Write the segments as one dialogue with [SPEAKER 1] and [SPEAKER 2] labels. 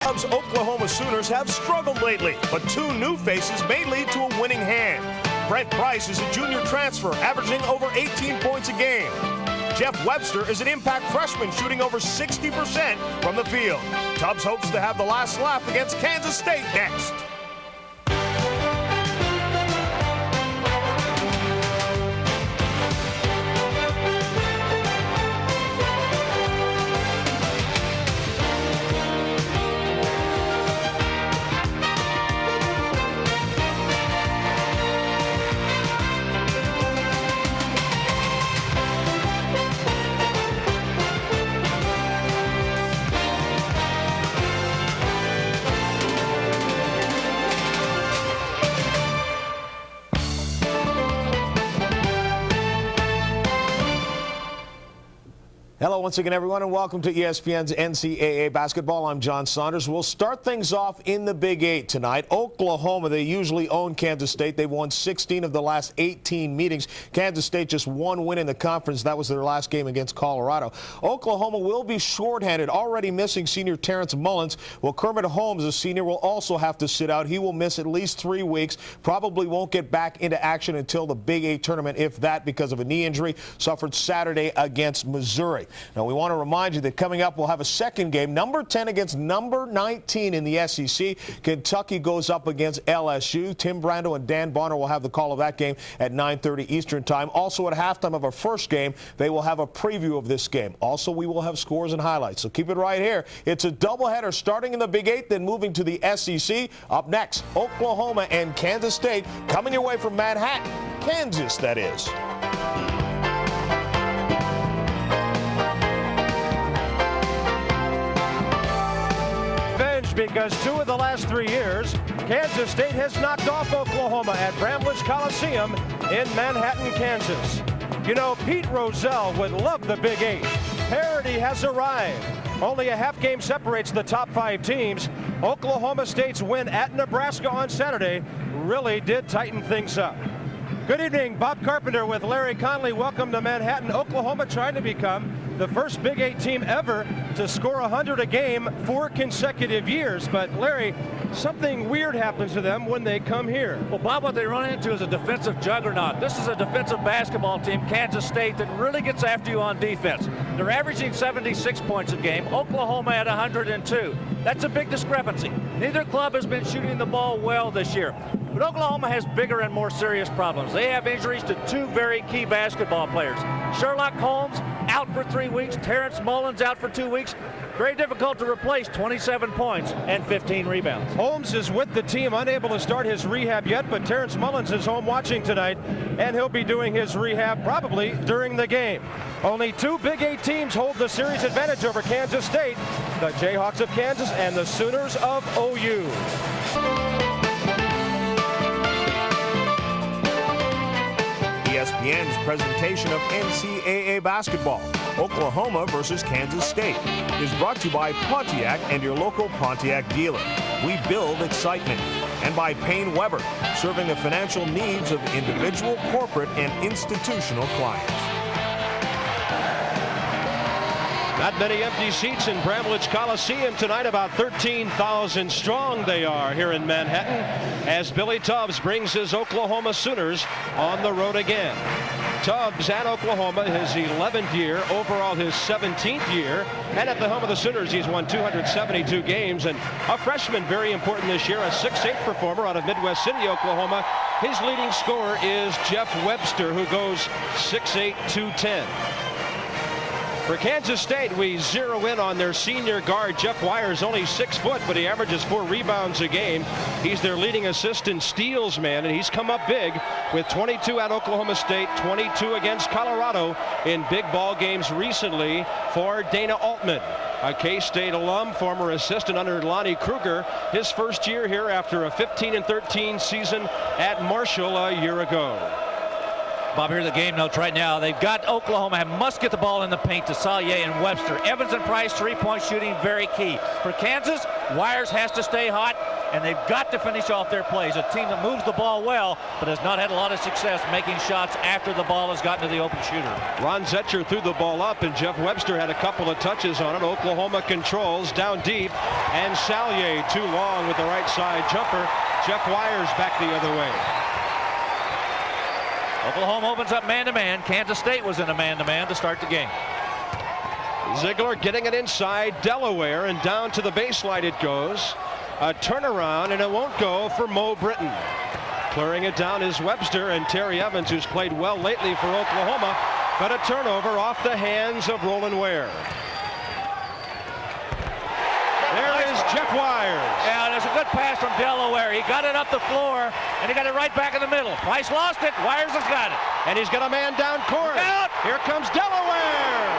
[SPEAKER 1] Tubbs' Oklahoma Sooners have struggled lately, but two new faces may lead to a winning hand. Brent Price is a junior transfer, averaging over 18 points a game. Jeff Webster is an impact freshman, shooting over 60% from the field. Tubbs hopes to have the last laugh against Kansas State next.
[SPEAKER 2] Hello once again, everyone, and welcome to ESPN's NCAA Basketball. I'm John Saunders. We'll start things off in the Big 8 tonight. Oklahoma, they usually own Kansas State. They've won 16 of the last 18 meetings. Kansas State just one win in the conference. That was their last game against Colorado. Oklahoma will be shorthanded, already missing senior Terrence Mullins. Well, Kermit Holmes, a senior, will also have to sit out. He will miss at least 3 weeks. Probably won't get back into action until the Big 8 tournament, if that, because of a knee injury suffered Saturday against Missouri. Now, we want to remind you that coming up, we'll have a second game, number 10 against number 19 in the SEC. Kentucky goes up against LSU. Tim Brando and Dan Bonner will have the call of that game at 9:30 Eastern Time. Also, at halftime of our first game, they will have a preview of this game. Also, we will have scores and highlights, so keep it right here. It's a doubleheader starting in the Big 8, then moving to the SEC. Up next, Oklahoma and Kansas State coming your way from Manhattan, Kansas, that is.
[SPEAKER 3] Because 2 of the last 3 years, Kansas State has knocked off Oklahoma at Bramlage Coliseum in Manhattan, Kansas. You know, Pete Rozelle would love the Big 8. Parity has arrived. Only a half game separates the top 5 teams. Oklahoma State's win at Nebraska on Saturday really did tighten things up. Good evening, Bob Carpenter with Larry Conley. Welcome to Manhattan. Oklahoma trying to become the first Big 8 team ever to score 100 a game 4 consecutive years. But Larry, something weird happens to them when they come here.
[SPEAKER 4] Well, Bob, what they run into is a defensive juggernaut. This is a defensive basketball team, Kansas State, that really gets after you on defense. They're averaging 76 points a game. Oklahoma at 102. That's a big discrepancy. Neither club has been shooting the ball well this year. But Oklahoma has bigger and more serious problems. They have injuries to 2 very key basketball players. Sherlock Holmes out for 3 weeks. Terrence Mullins out for 2 weeks. Very difficult to replace 27 points and 15 rebounds.
[SPEAKER 3] Holmes is with the team, unable to start his rehab yet, but Terrence Mullins is home watching tonight, and he'll be doing his rehab probably during the game. Only 2 Big 8 teams hold the series advantage over Kansas State, the Jayhawks of Kansas and the Sooners of OU.
[SPEAKER 1] ESPN's presentation of NCAA basketball, Oklahoma versus Kansas State, is brought to you by Pontiac and your local Pontiac dealer. We build excitement. And by Payne Weber, serving the financial needs of individual, corporate, and institutional clients.
[SPEAKER 3] Not many empty seats in Bramlage Coliseum tonight. About 13,000 strong they are here in Manhattan as Billy Tubbs brings his Oklahoma Sooners on the road again. Tubbs at Oklahoma, his 11th year, overall his 17th year, and at the home of the Sooners, he's won 272 games, and a freshman very important this year, a 6'8" performer out of Midwest City, Oklahoma. His leading scorer is Jeff Webster, who goes 6'8", 210. For Kansas State, we zero in on their senior guard. Jeff Wyers, only 6 foot, but he averages 4 rebounds a game. He's their leading assist in steals man, and he's come up big with 22 at Oklahoma State, 22 against Colorado in big ball games recently for Dana Altman, a K-State alum, former assistant under Lonnie Kruger, his first year here after a 15-13 season at Marshall a year ago.
[SPEAKER 4] Bob, here's the game notes right now. They've got Oklahoma must get the ball in the paint to Salyer and Webster. Evans and Price, 3-point shooting, very key. For Kansas, Wyers has to stay hot. and they've got to finish off their plays. A team that moves the ball well, but has not had a lot of success making shots after the ball has gotten to the open shooter.
[SPEAKER 3] Ron Zetcher threw the ball up, and Jeff Webster had a couple of touches on it. Oklahoma controls down deep, and Sallier too long with the right side jumper. Jeff Wires back the other way.
[SPEAKER 4] Oklahoma opens up man-to-man. Kansas State was in a man-to-man to start the game.
[SPEAKER 3] Ziegler getting it inside Delaware, and down to the baseline it goes. A turnaround, and it won't go for Mo Britton. Clearing it down is Webster, and Terry Evans, who's played well lately for Oklahoma, but a turnover off the hands of Roland Ware. There is Jeff Wires.
[SPEAKER 4] Yeah, there's a good pass from Delaware. He got it up the floor, and he got it right back in the middle. Price lost it. Wires has got it.
[SPEAKER 3] And he's got a man down court.
[SPEAKER 4] Out.
[SPEAKER 3] Here comes Delaware.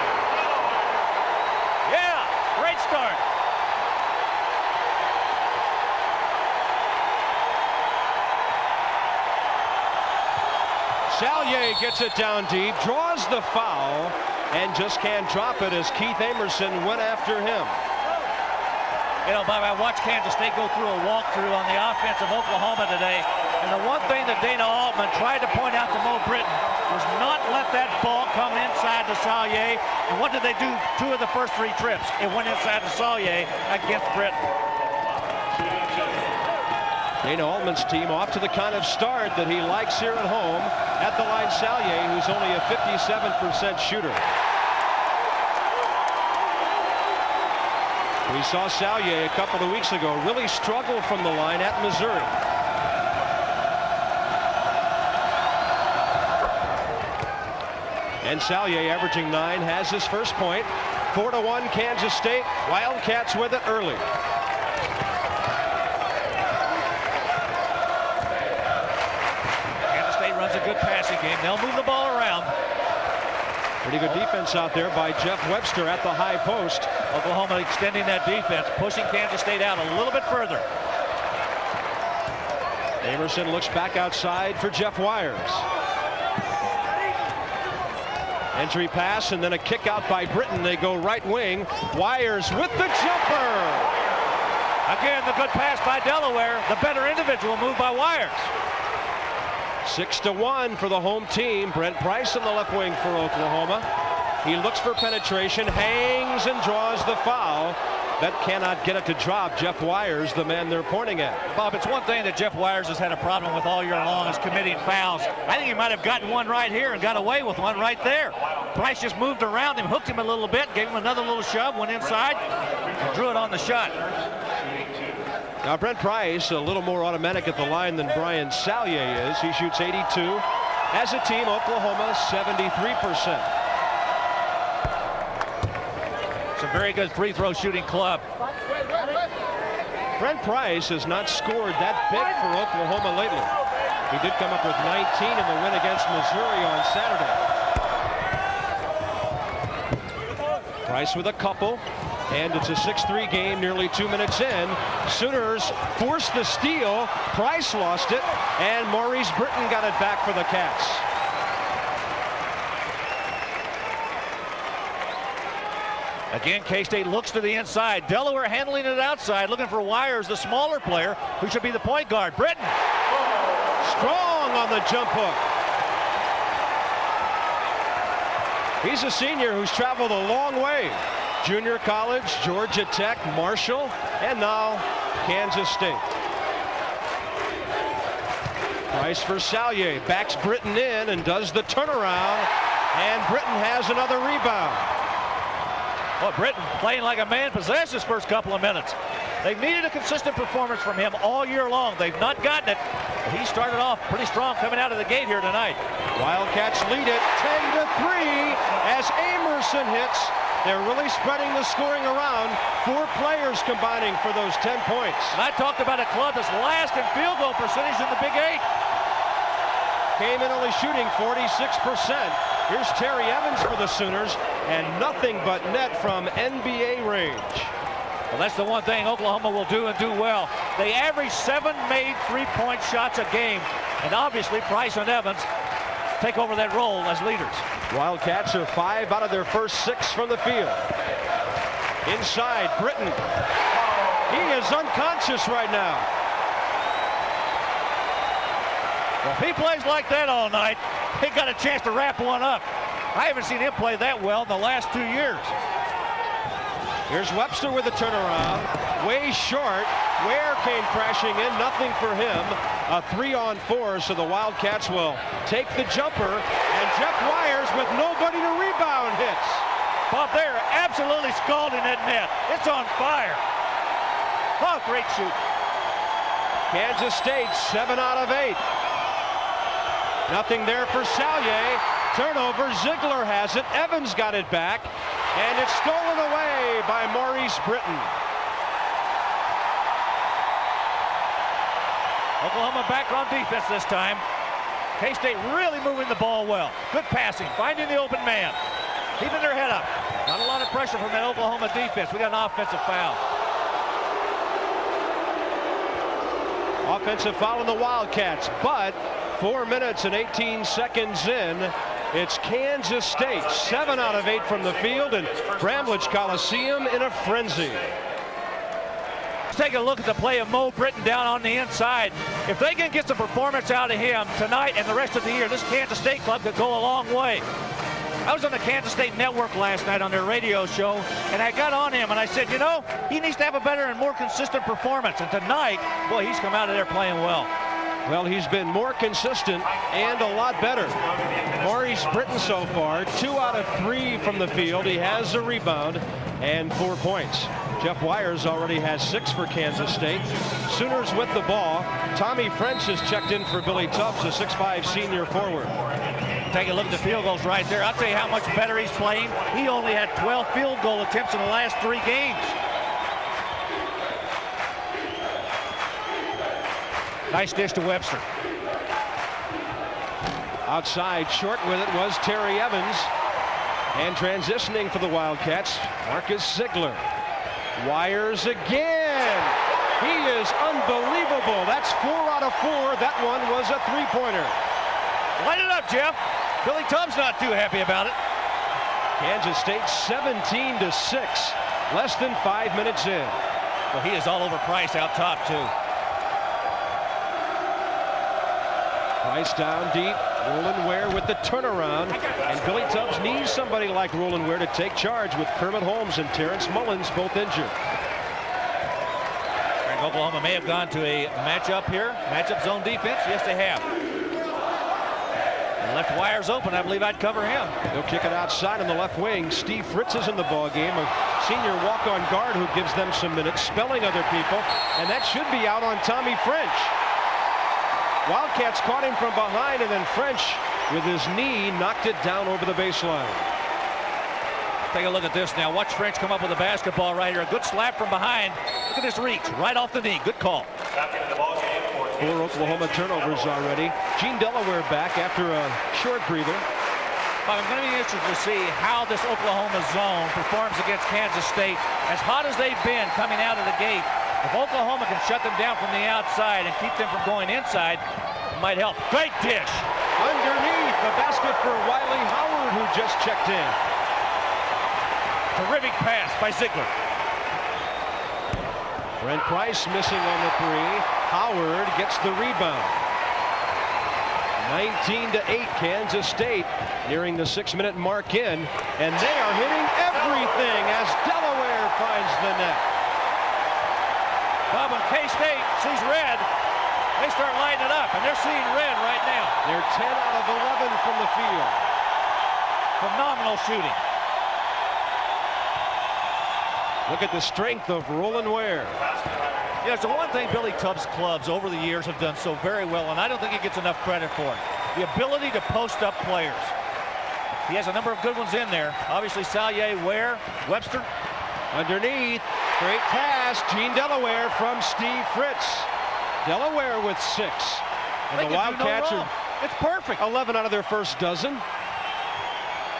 [SPEAKER 4] Yeah, great start.
[SPEAKER 3] Sallier gets it down deep, draws the foul, and just can't drop it as Keith Amerson went after him.
[SPEAKER 4] You know, Bob, I watched Kansas State go through a walkthrough on the offense of Oklahoma today, and the one thing that Dana Altman tried to point out to Mo Britton was not let that ball come inside to Sallier. And what did they do 2 of the first 3 trips? It went inside to Sallier against Britton.
[SPEAKER 3] Dana Altman's team off to the kind of start that he likes here at home. At the line, Sallier, who's only a 57% shooter. We saw Sallier a couple of weeks ago really struggle from the line at Missouri. And Sallier, averaging 9, has his first point. 4-1 Kansas State. Wildcats with it early.
[SPEAKER 4] Kansas State runs a good passing game. They'll move the ball around.
[SPEAKER 3] Pretty good defense out there by Jeff Webster at the high post.
[SPEAKER 4] Oklahoma extending that defense, pushing Kansas State out a little bit further.
[SPEAKER 3] Amerson looks back outside for Jeff Wires. Entry pass, and then a kick out by Britton. They go right wing. Wires with the jumper.
[SPEAKER 4] Again, the good pass by Delaware. The better individual move by Wires.
[SPEAKER 3] 6-1 for the home team. Brent Price on the left wing for Oklahoma. He looks for penetration, hangs, and draws the foul. That cannot get it to drop. Jeff Wires, the man they're pointing at.
[SPEAKER 4] Bob, it's one thing that Jeff Wires has had a problem with all year long is committing fouls. I think he might have gotten one right here and got away with one right there. Price just moved around him, hooked him a little bit, gave him another little shove, went inside, and drew it on the shot.
[SPEAKER 3] Now, Brent Price, a little more automatic at the line than Brian Sallier is. He shoots 82. As a team, Oklahoma 73%.
[SPEAKER 4] It's a very good free throw shooting club.
[SPEAKER 3] Brent Price has not scored that big for Oklahoma lately. He did come up with 19 in the win against Missouri on Saturday. Price with a couple, and it's a 6-3 game nearly 2 minutes in. Sooners forced the steal. Price lost it, and Maurice Britton got it back for the Cats.
[SPEAKER 4] Again, K-State looks to the inside. Delaware handling it outside, looking for Wires, the smaller player, who should be the point guard. Britton.
[SPEAKER 3] Strong on the jump hook. He's a senior who's traveled a long way. Junior college, Georgia Tech, Marshall, and now Kansas State. Price for Sallier, backs Britton in and does the turnaround, and Britton has another rebound.
[SPEAKER 4] Well, Britton playing like a man possessed his first couple of minutes. They've needed a consistent performance from him all year long. They've not gotten it. But he started off pretty strong coming out of the gate here tonight.
[SPEAKER 3] Wildcats lead it 10-3 as Amerson hits. They're really spreading the scoring around. 4 players combining for those 10 points.
[SPEAKER 4] And I talked about a club that's last in field goal percentage in the Big 8.
[SPEAKER 3] Came in only shooting 46%. Here's Terry Evans for the Sooners, and nothing but net from NBA range.
[SPEAKER 4] Well, that's the one thing Oklahoma will do and do well. They average 7 made three-point shots a game, and obviously Price and Evans take over that role as leaders.
[SPEAKER 3] Wildcats are 5 out of their first 6 from the field. Inside, Britton. He is unconscious right now.
[SPEAKER 4] Well, if he plays like that all night, he got a chance to wrap one up. I haven't seen him play that well in the last 2 years.
[SPEAKER 3] Here's Webster with a turnaround. Way short. Ware came crashing in. Nothing for him. A 3-on-4, so the Wildcats will take the jumper. And Jeff Wires with nobody to rebound hits.
[SPEAKER 4] Bob, they're absolutely scalding that net. It's on fire. Oh, great shoot.
[SPEAKER 3] Kansas State, 7 out of 8. Nothing there for Sallier. Turnover. Ziegler has it. Evans got it back. And it's stolen away by Maurice Britton.
[SPEAKER 4] Oklahoma back on defense this time. K-State really moving the ball well. Good passing, finding the open man. Keeping their head up. Not a lot of pressure from that Oklahoma defense. We got an offensive foul.
[SPEAKER 3] Offensive foul on the Wildcats, but 4 minutes and 18 seconds in, it's Kansas State, 7 out of 8 from the field, and Bramlage Coliseum in a frenzy.
[SPEAKER 4] Let's take a look at the play of Mo Britton down on the inside. If they can get some performance out of him tonight and the rest of the year, this Kansas State club could go a long way. I was on the Kansas State Network last night on their radio show, and I got on him and I said, you know, he needs to have a better and more consistent performance. And tonight, boy, he's come out of there playing well.
[SPEAKER 3] Well, he's been more consistent and a lot better. Maurice Britton so far, 2 out of 3 from the field. He has a rebound and 4 points. Jeff Wires already has 6 for Kansas State. Sooners with the ball. Tommy French has checked in for Billy Tubbs, a 6'5" senior forward.
[SPEAKER 4] Take a look at the field goals right there. I'll tell you how much better he's playing. He only had 12 field goal attempts in the last 3 games. Nice dish to Webster.
[SPEAKER 3] Outside, short with it was Terry Evans. And transitioning for the Wildcats, Marcus Ziegler. Wires again. He is unbelievable. That's 4 out of 4. That one was a 3-pointer.
[SPEAKER 4] Light it up, Jeff. Billy Tubbs not too happy about it.
[SPEAKER 3] Kansas State 17-6. Less than 5 minutes in.
[SPEAKER 4] Well, he is all over Price out top, too.
[SPEAKER 3] Price down deep. Roland Ware with the turnaround. And Billy Tubbs needs somebody like Roland Ware to take charge with Kermit Holmes and Terrence Mullins both injured.
[SPEAKER 4] Oklahoma may have gone to a matchup here. Matchup zone defense. Yes, they have. And left Wires open. I believe I'd cover him.
[SPEAKER 3] He'll kick it outside on the left wing. Steve Fritz is in the ball game, a senior walk-on guard who gives them some minutes, spelling other people. And that should be out on Tommy French. Wildcats caught him from behind, and then French, with his knee, knocked it down over the baseline.
[SPEAKER 4] Take a look at this now. Watch French come up with a basketball right here. A good slap from behind. Look at this reach. Right off the knee. Good call.
[SPEAKER 3] 4 Oklahoma turnovers already. Gene Delaware back after a short breather.
[SPEAKER 4] I'm going to be interested to see how this Oklahoma zone performs against Kansas State. As hot as they've been coming out of the gate, if Oklahoma can shut them down from the outside and keep them from going inside, it might help. Great dish.
[SPEAKER 3] Underneath, a basket for Wiley Howard, who just checked in.
[SPEAKER 4] Terrific pass by Ziegler.
[SPEAKER 3] Brent Price missing on the 3. Howard gets the rebound. 19-8, Kansas State nearing the 6-minute mark in, and they are hitting everything as Delaware finds the net.
[SPEAKER 4] Bob, when K-State sees red, they start lighting it up, and they're seeing red right now.
[SPEAKER 3] They're 10 out of 11 from the field.
[SPEAKER 4] Phenomenal shooting.
[SPEAKER 3] Look at the strength of Roland Ware.
[SPEAKER 4] Yeah, it's the one thing Billy Tubbs' clubs over the years have done so very well, and I don't think he gets enough credit for it. The ability to post up players. He has a number of good ones in there. Obviously, Sallier, Ware, Webster.
[SPEAKER 3] Underneath, great pass. Gene Delaware from Steve Fritz. Delaware with 6. And the Wildcats are
[SPEAKER 4] it's perfect.
[SPEAKER 3] 11 out of their first dozen.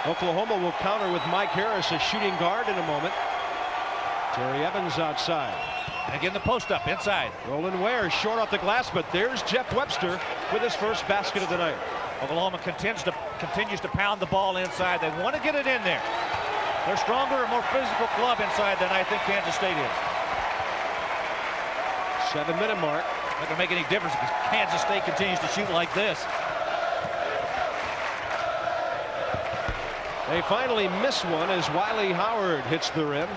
[SPEAKER 3] Oklahoma will counter with Mike Harris, a shooting guard, in a moment. Terry Evans outside.
[SPEAKER 4] And again, the post up inside.
[SPEAKER 3] Roland Ware short off the glass, but there's Jeff Webster with his first basket of the night.
[SPEAKER 4] Oklahoma continues to pound the ball inside. They want to get it in there. They're stronger and more physical club inside than I think Kansas State is.
[SPEAKER 3] 7-minute mark.
[SPEAKER 4] Not going to make any difference because Kansas State continues to shoot like this.
[SPEAKER 3] They finally miss one as Wiley Howard hits the rim.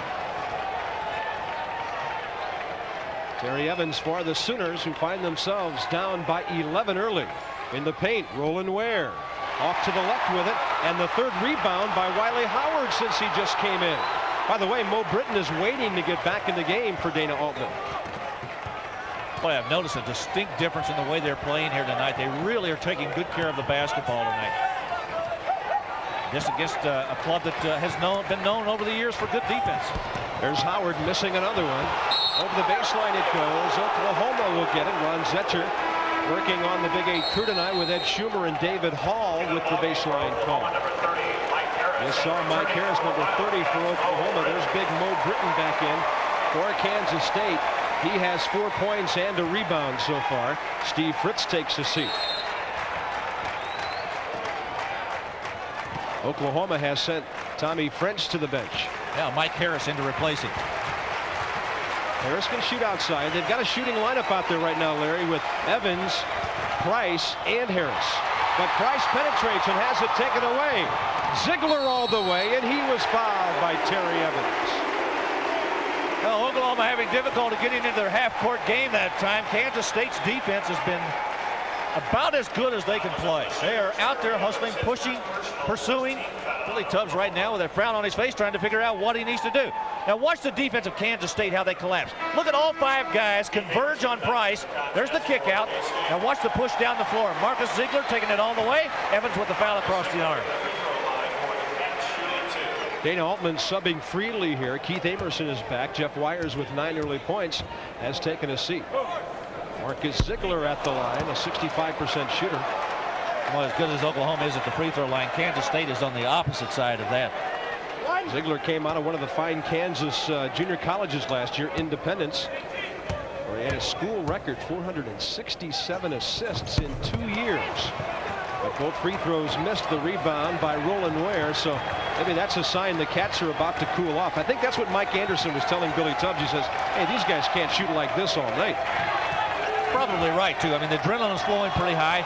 [SPEAKER 3] Terry Evans for the Sooners, who find themselves down by 11 early. In the paint, Roland Ware off to the left with it, and the third rebound by Wiley Howard since he just came in. By the way, Mo Britton is waiting to get back in the game for Dana Altman.
[SPEAKER 4] Boy, I've noticed a distinct difference in the way they're playing here tonight. They really are taking good care of the basketball tonight. This against a club that has been known over the years for good defense.
[SPEAKER 3] There's Howard missing another one. Over the baseline it goes. Oklahoma will get it. Ron Zetcher working on the Big 8 crew tonight with Ed Schumer and David Hall with the baseline call. You saw Mike Harris, number 30 for Oklahoma. There's big Mo Britton back in for Kansas State. He has 4 points and a rebound so far. Steve Fritz takes a seat. Oklahoma has sent Tommy French to the bench.
[SPEAKER 4] Now Mike Harris in to replace him.
[SPEAKER 3] Harris can shoot outside. They've got a shooting lineup out there right now, Larry, with Evans, Price, and Harris. But Price penetrates and has it taken away. Ziegler all the way, and he was fouled by Terry Evans.
[SPEAKER 4] Well, Oklahoma having difficulty getting into their half-court game that time. Kansas State's defense has been about as good as they can play. They are out there hustling, pushing, pursuing. Billy Tubbs right now with a frown on his face trying to figure out what he needs to do. Now watch the defense of Kansas State, how they collapse. Look at all 5 guys converge on Price. There's the kick out. Now watch the push down the floor. Marcus Ziegler taking it all the way. Evans with the foul across the arm.
[SPEAKER 3] Dana Altman subbing freely here. Keith Amerson is back. Jeff Wires with 9 early points has taken a seat. Marcus Ziegler at the line, a 65% shooter.
[SPEAKER 4] Well, as good as Oklahoma is at the free throw line, Kansas State is on the opposite side of that.
[SPEAKER 3] Ziegler came out of one of the fine Kansas junior colleges last year, Independence, where he had a school record 467 assists in 2 years. But both free throws missed. The rebound by Roland Ware, so maybe that's a sign the Cats are about to cool off. I think that's what Mike Anderson was telling Billy Tubbs. He says, hey, these guys can't shoot like this all night.
[SPEAKER 4] Probably right, too. I mean, the adrenaline is flowing pretty high.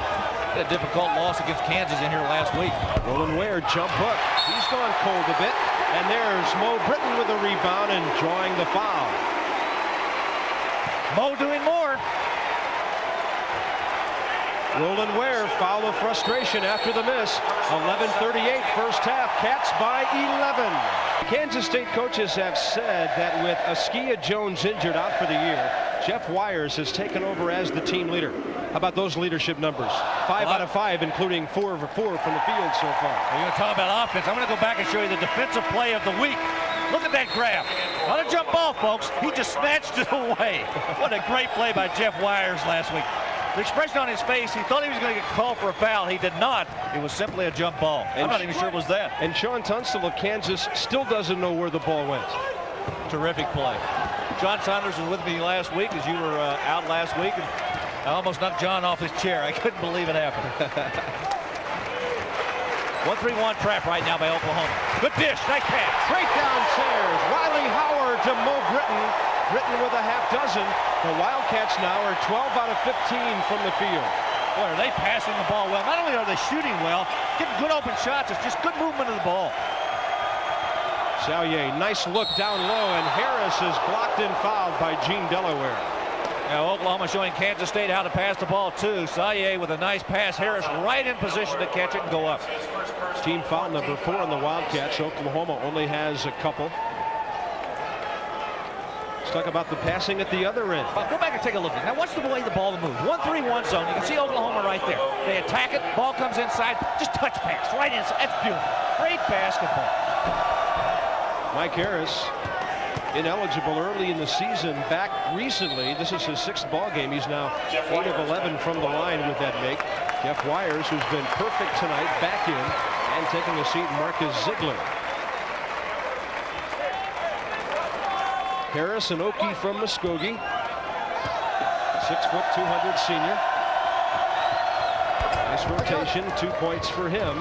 [SPEAKER 4] A difficult loss against Kansas in here last week.
[SPEAKER 3] Roland Ware, jump hook. He's gone cold a bit. And there's Mo Britton with a rebound and drawing the foul.
[SPEAKER 4] Mo doing more.
[SPEAKER 3] Roland Ware, foul of frustration after the miss. 11:38 first half. Cats by 11. Kansas State coaches have said that with Askia Jones injured out for the year, Jeff Wires has taken over as the team leader. How about those leadership numbers? 5 out of 5, including 4 of 4 from the field so far.
[SPEAKER 4] We're going to talk about offense. I'm going to go back and show you the defensive play of the week. Look at that graph. Not a jump ball, folks. He just snatched it away. What a great play by Jeff Wires last week. The expression on his face, he thought he was going to get called for a foul. He did not. It was simply a jump ball. I'm not even sure it was that.
[SPEAKER 3] And Sean Tunstall of Kansas still doesn't know where the ball went.
[SPEAKER 4] Terrific play. John Saunders was with me last week as you were out last week. And I almost knocked John off his chair. I couldn't believe it happened. 1-3-1 trap right now by Oklahoma. Good dish. Nice pass.
[SPEAKER 3] Straight downstairs. Wiley Howard to Mo Britton. Britton with a half dozen. The Wildcats now are 12 out of 15 from the field.
[SPEAKER 4] Boy, are they passing the ball well. Not only are they shooting well, getting good open shots. It's just good movement of the ball.
[SPEAKER 3] Sallier, nice look down low, and Harris is blocked and fouled by Gene Delaware.
[SPEAKER 4] Now Oklahoma showing Kansas State how to pass the ball too. Sallier with a nice pass. Harris right in position to catch it and go up.
[SPEAKER 3] Team foul number 4 on the Wildcats. Oklahoma only has a couple. Let's talk about the passing at the other end.
[SPEAKER 4] Go back and take a look. Now watch the way the ball moves. 1-3-1 zone. You can see Oklahoma right there. They attack it. Ball comes inside. Just touch pass right inside. That's beautiful. Great basketball.
[SPEAKER 3] Mike Harris, ineligible early in the season, back recently. This is his 6th ball game. He's now 8 of 11 from the line with that make. Jeff Wires, who's been perfect tonight, back in and taking a seat. Marcus Ziegler. Harris and Oki from Muskogee. 6', 200 senior. Nice rotation, 2 points for him.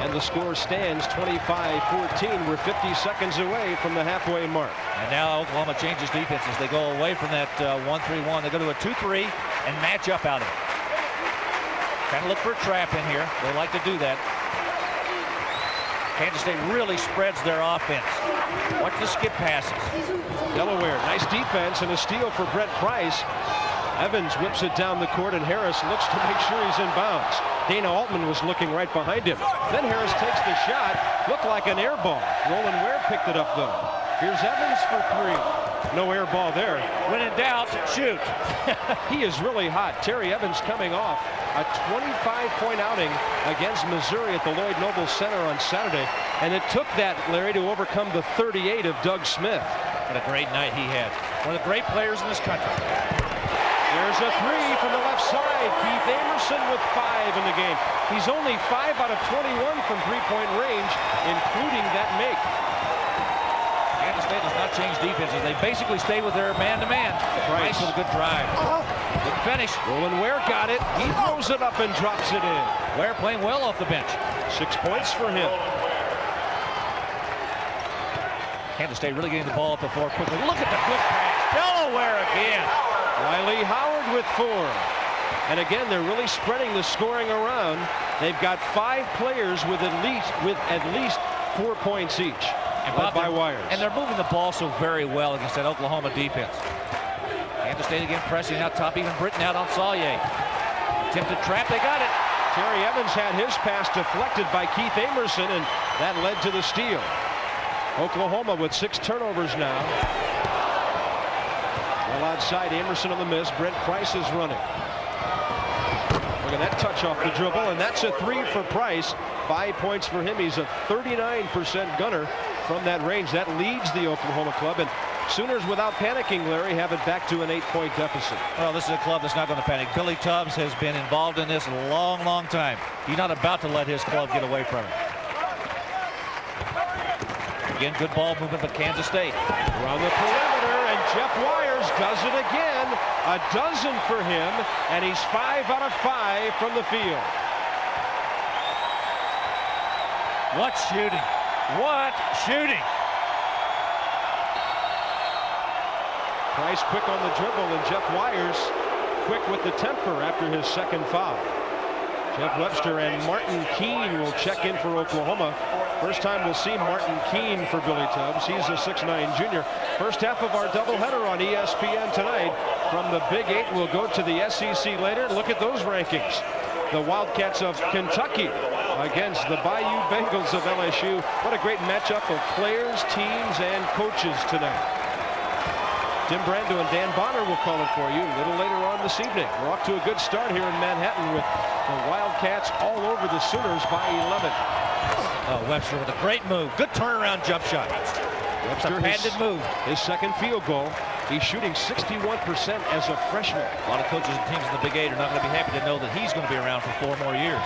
[SPEAKER 3] And the score stands 25-14. We're 50 seconds away from the halfway mark.
[SPEAKER 4] And now Oklahoma changes defenses. They go away from that 1-3-1. They go to a 2-3 and match up out of it. Kind of look for a trap in here. They like to do that. Kansas State really spreads their offense. Watch the skip passes.
[SPEAKER 3] Delaware, nice defense and a steal for Brent Price. Evans whips it down the court, and Harris looks to make sure he's in bounds. Dana Altman was looking right behind him. Then Harris takes the shot. Looked like an air ball. Roland Ware picked it up, though. Here's Evans for 3. No air ball there.
[SPEAKER 4] When in doubt, shoot.
[SPEAKER 3] He is really hot. Terry Evans coming off a 25-point outing against Missouri at the Lloyd Noble Center on Saturday. And it took that, Larry, to overcome the 38 of Doug Smith.
[SPEAKER 4] What a great night he had. One of the great players in this country.
[SPEAKER 3] There's a 3 from the left side. Keith Amerson with 5 in the game. He's only 5 out of 21 from three-point range, including that make.
[SPEAKER 4] Kansas State does not change defenses. They basically stay with their man-to-man. Price with a good drive. Good finish.
[SPEAKER 3] Roland Ware got it. He throws it up and drops it in.
[SPEAKER 4] Ware playing well off the bench.
[SPEAKER 3] 6 points for him.
[SPEAKER 4] Kansas State really getting the ball up the floor quickly. Look at the quick pass. Delaware again.
[SPEAKER 3] Riley Howard with 4. And again, they're really spreading the scoring around. They've got 5 players with at least 4 points each.
[SPEAKER 4] And
[SPEAKER 3] led by Wires.
[SPEAKER 4] And they're moving the ball so very well against that Oklahoma defense. Kansas State again pressing out top, even Britton out on Salyer. Attempted trap, they got it.
[SPEAKER 3] Terry Evans had his pass deflected by Keith Amerson, and that led to the steal. Oklahoma with 6 turnovers now. Well outside, Amerson on the miss. Brent Price is running. Look at that touch off the dribble, and that's a 3 for Price. 5 points for him. He's a 39% gunner from that range. That leads the Oklahoma club, and Sooners, without panicking, Larry, have it back to an 8-point deficit.
[SPEAKER 4] Well, this is a club that's not going to panic. Billy Tubbs has been involved in this a long, long time. He's not about to let his club get away from it. Again, good ball movement by Kansas State.
[SPEAKER 3] Around the perimeter, and Jeff Wires does it again. A dozen for him, and he's 5 out of 5 from the field.
[SPEAKER 4] What shooting! What shooting!
[SPEAKER 3] Price quick on the dribble, and Jeff Wires quick with the temper after his second foul. Jeff Webster and Martin Keene will check in for Oklahoma. First time we'll see Martin Keene for Billy Tubbs. He's a 6'9" junior. First half of our doubleheader on ESPN tonight. From the Big 8, we'll go to the SEC later. Look at those rankings. The Wildcats of Kentucky against the Bayou Bengals of LSU. What a great matchup of players, teams, and coaches tonight. Tim Brando and Dan Bonner will call it for you a little later on this evening. We're off to a good start here in Manhattan with the Wildcats all over the Sooners by 11.
[SPEAKER 4] Oh, Webster with a great move. Good turnaround jump shot.
[SPEAKER 3] Webster,
[SPEAKER 4] a patented move.
[SPEAKER 3] His second field goal. He's shooting 61% as a freshman.
[SPEAKER 4] A lot of coaches and teams in the Big 8 are not going to be happy to know that he's going to be around for 4 more years.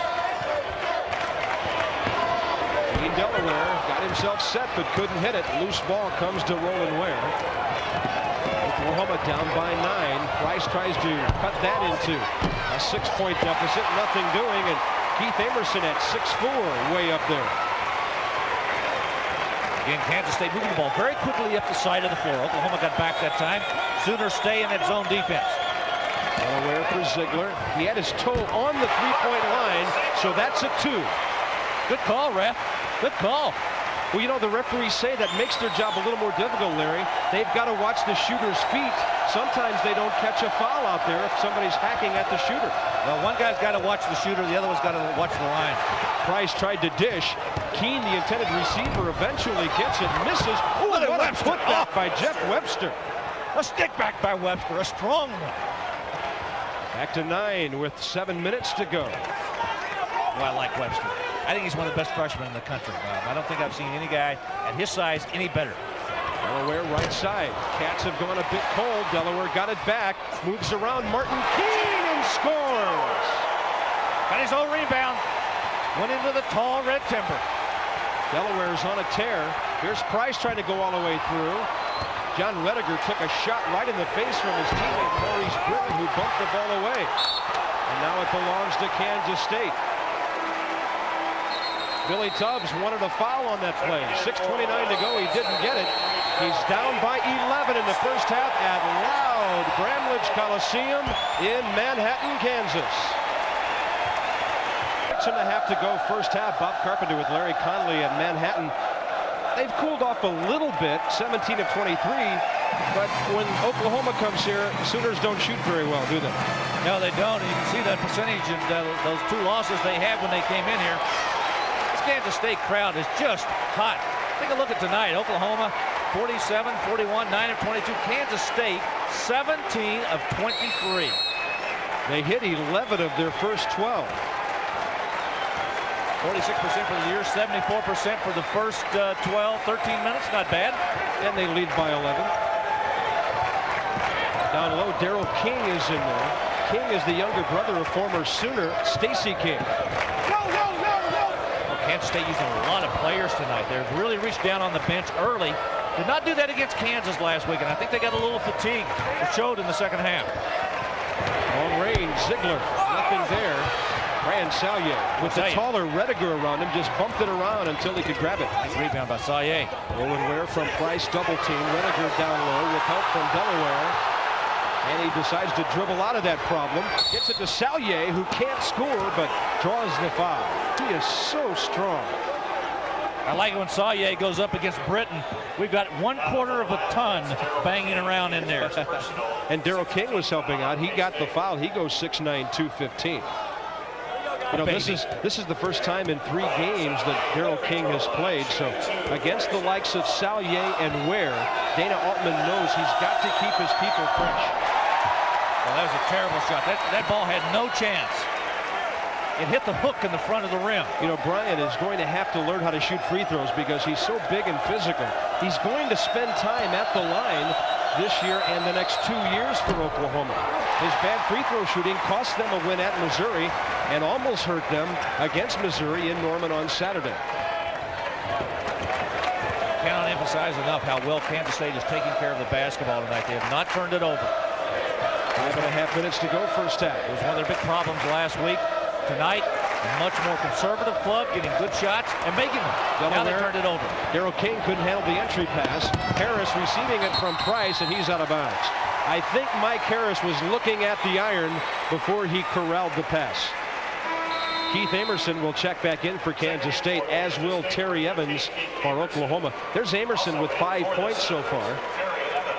[SPEAKER 3] Dean Delaware got himself set but couldn't hit it. Loose ball comes to Roland Ware. Oklahoma down by 9. Price tries to cut that into a 6-point deficit. Nothing doing, and Keith Amerson at 6'4", way up there.
[SPEAKER 4] Again, Kansas State moving the ball very quickly up the side of the floor. Oklahoma got back that time. Sooners stay in that zone defense.
[SPEAKER 3] Delaware for Ziegler. He had his toe on the 3-point line, so that's a 2.
[SPEAKER 4] Good call, ref. Good call.
[SPEAKER 3] Well, you know, the referees say that makes their job a little more difficult, Larry. They've got to watch the shooter's feet. Sometimes they don't catch a foul out there if somebody's hacking at the shooter.
[SPEAKER 4] Well, one guy's got to watch the shooter, the other one's got to watch the line.
[SPEAKER 3] Price tried to dish. Keene, the intended receiver, eventually gets it, misses. Oh, what a putback by Jeff Webster.
[SPEAKER 4] A stick back by Webster, a strong one.
[SPEAKER 3] Back to 9 with 7 minutes to go.
[SPEAKER 4] Well, I like Webster. I think he's one of the best freshmen in the country. I don't think I've seen any guy at his size any better.
[SPEAKER 3] Delaware right side. Cats have gone a bit cold. Delaware got it back. Moves around Martin Keene and scores.
[SPEAKER 4] Got his own rebound. Went into the tall red timber.
[SPEAKER 3] Delaware's on a tear. Here's Price trying to go all the way through. John Rediger took a shot right in the face from his teammate Maurice Britton, who bumped the ball away. And now it belongs to Kansas State. Billy Tubbs wanted a foul on that play. 6:29 to go. He didn't get it. He's down by 11 in the first half at loud Bramlage Coliseum in Manhattan, Kansas. 6.5 to go first half. Bob Carpenter with Larry Conley at Manhattan. They've cooled off a little bit, 17 of 23, but when Oklahoma comes here, Sooners don't shoot very well, do they?
[SPEAKER 4] No, they don't. You can see that percentage in those 2 losses they had when they came in here. This Kansas State crowd is just hot. Take a look at tonight. Oklahoma 47, 41, 9 of 22. Kansas State 17 of 23.
[SPEAKER 3] They hit 11 of their first 12.
[SPEAKER 4] 46% for the year, 74% for the first 12, 13 minutes. Not bad.
[SPEAKER 3] And they lead by 11. Down low, Daryl King is in there. King is the younger brother of former Sooner Stacey King.
[SPEAKER 4] Kansas State using a lot of players tonight. They've really reached down on the bench early. Did not do that against Kansas last week, and I think they got a little fatigue. It showed in the second half.
[SPEAKER 3] Long range, Ziegler, nothing there. Brian Salyer with the taller Rediger around him just bumped it around until he could grab it.
[SPEAKER 4] Nice rebound by Salyer.
[SPEAKER 3] Roland Ware from Price, double team. Rediger down low with help from Delaware. And he decides to dribble out of that problem. Gets it to Salyer, who can't score but draws the foul. He is so strong.
[SPEAKER 4] I like it when Salyer goes up against Britton. We've got 1/4 of a ton banging around in there.
[SPEAKER 3] And Daryl King was helping out. He got the foul. He goes 6'9", 215. You know, this is the first time in 3 games that Daryl King has played. So against the likes of Salyer and Ware, Dana Altman knows he's got to keep his people fresh.
[SPEAKER 4] Well, that was a terrible shot. That ball had no chance. It hit the hook in the front of the rim.
[SPEAKER 3] You know, Brian is going to have to learn how to shoot free throws because he's so big and physical. He's going to spend time at the line this year and the next 2 years for Oklahoma. His bad free throw shooting cost them a win at Missouri and almost hurt them against Missouri in Norman on Saturday.
[SPEAKER 4] Cannot emphasize enough how well Kansas State is taking care of the basketball tonight. They have not turned it over.
[SPEAKER 3] 5.5 minutes to go first half.
[SPEAKER 4] It was one of their big problems last week. Tonight, a much more conservative club, getting good shots and making them. Now they turned it over.
[SPEAKER 3] Daryl King couldn't handle the entry pass. Harris receiving it from Price, and he's out of bounds. I think Mike Harris was looking at the iron before he corralled the pass. Keith Amerson will check back in for Kansas State, as will Terry Evans for Oklahoma. There's Amerson with 5 points so far.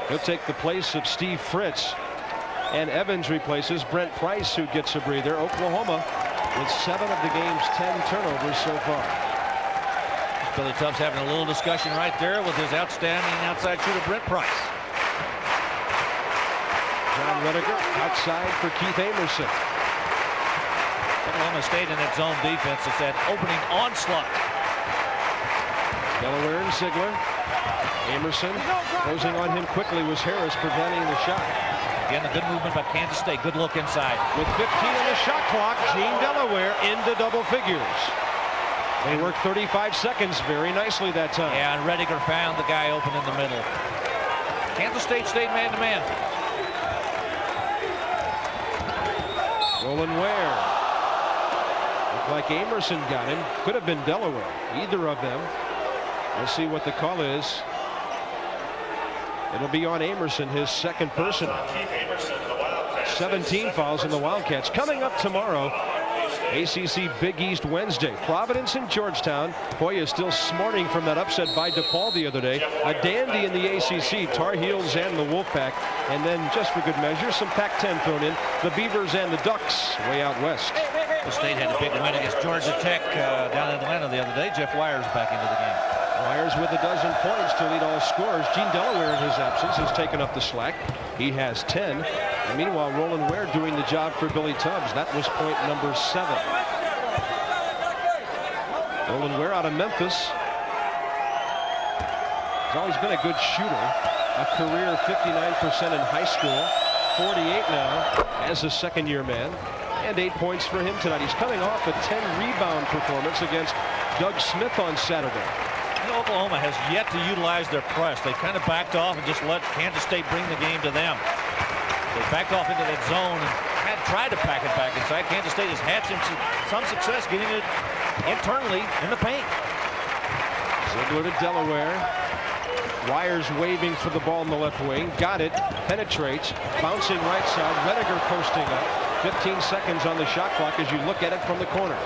[SPEAKER 3] He'll take the place of Steve Fritz. And Evans replaces Brent Price, who gets a breather. Oklahoma with 7 of the game's 10 turnovers so far.
[SPEAKER 4] Billy Tubbs having a little discussion right there with his outstanding outside shooter, Brent Price.
[SPEAKER 3] John Rediger outside for Keith Amerson.
[SPEAKER 4] Oklahoma State in its zone defense. It's that opening onslaught.
[SPEAKER 3] Delaware and Ziegler. Amerson closing on him quickly was Harris, preventing the shot.
[SPEAKER 4] Again, a good movement by Kansas State. Good look inside.
[SPEAKER 3] With 15 on the shot clock, Gene Delaware into double figures. They worked 35 seconds very nicely that time.
[SPEAKER 4] Yeah, and Rediger found the guy open in the middle. Kansas State stayed man-to-man.
[SPEAKER 3] Roland Ware. Looked like Amerson got him. Could have been Delaware. Either of them. We'll see what the call is. It'll be on Amerson, his second personal. 17 fouls in the Wildcats. Coming up tomorrow, ACC Big East Wednesday. Providence and Georgetown. Hoya still smarting from that upset by DePaul the other day. A dandy in the ACC, Tar Heels and the Wolfpack. And then, just for good measure, some Pac-10 thrown in. The Beavers and the Ducks way out west.
[SPEAKER 4] The State had a big win against Georgia Tech down in Atlanta the other day. Jeff Wires back into the game.
[SPEAKER 3] Wires with a dozen points to lead all scorers. Gene Delaware in his absence has taken up the slack. He has 10. And meanwhile, Roland Ware doing the job for Billy Tubbs. That was point number 7. Roland Ware out of Memphis. He's always been a good shooter. A career 59% in high school. 48 now as a second-year man. And 8 points for him tonight. He's coming off a 10-rebound performance against Doug Smith on Saturday.
[SPEAKER 4] Oklahoma has yet to utilize their press. They kind of backed off and just let Kansas State bring the game to them. They backed off into that zone and had tried to pack it back inside. Kansas State has had some success getting it internally in the paint.
[SPEAKER 3] Ziegler to Delaware. Wires waving for the ball in the left wing. Got it. Penetrates. Bouncing right side. Rediger posting up. 15 seconds on the shot clock as you look at it from the corner.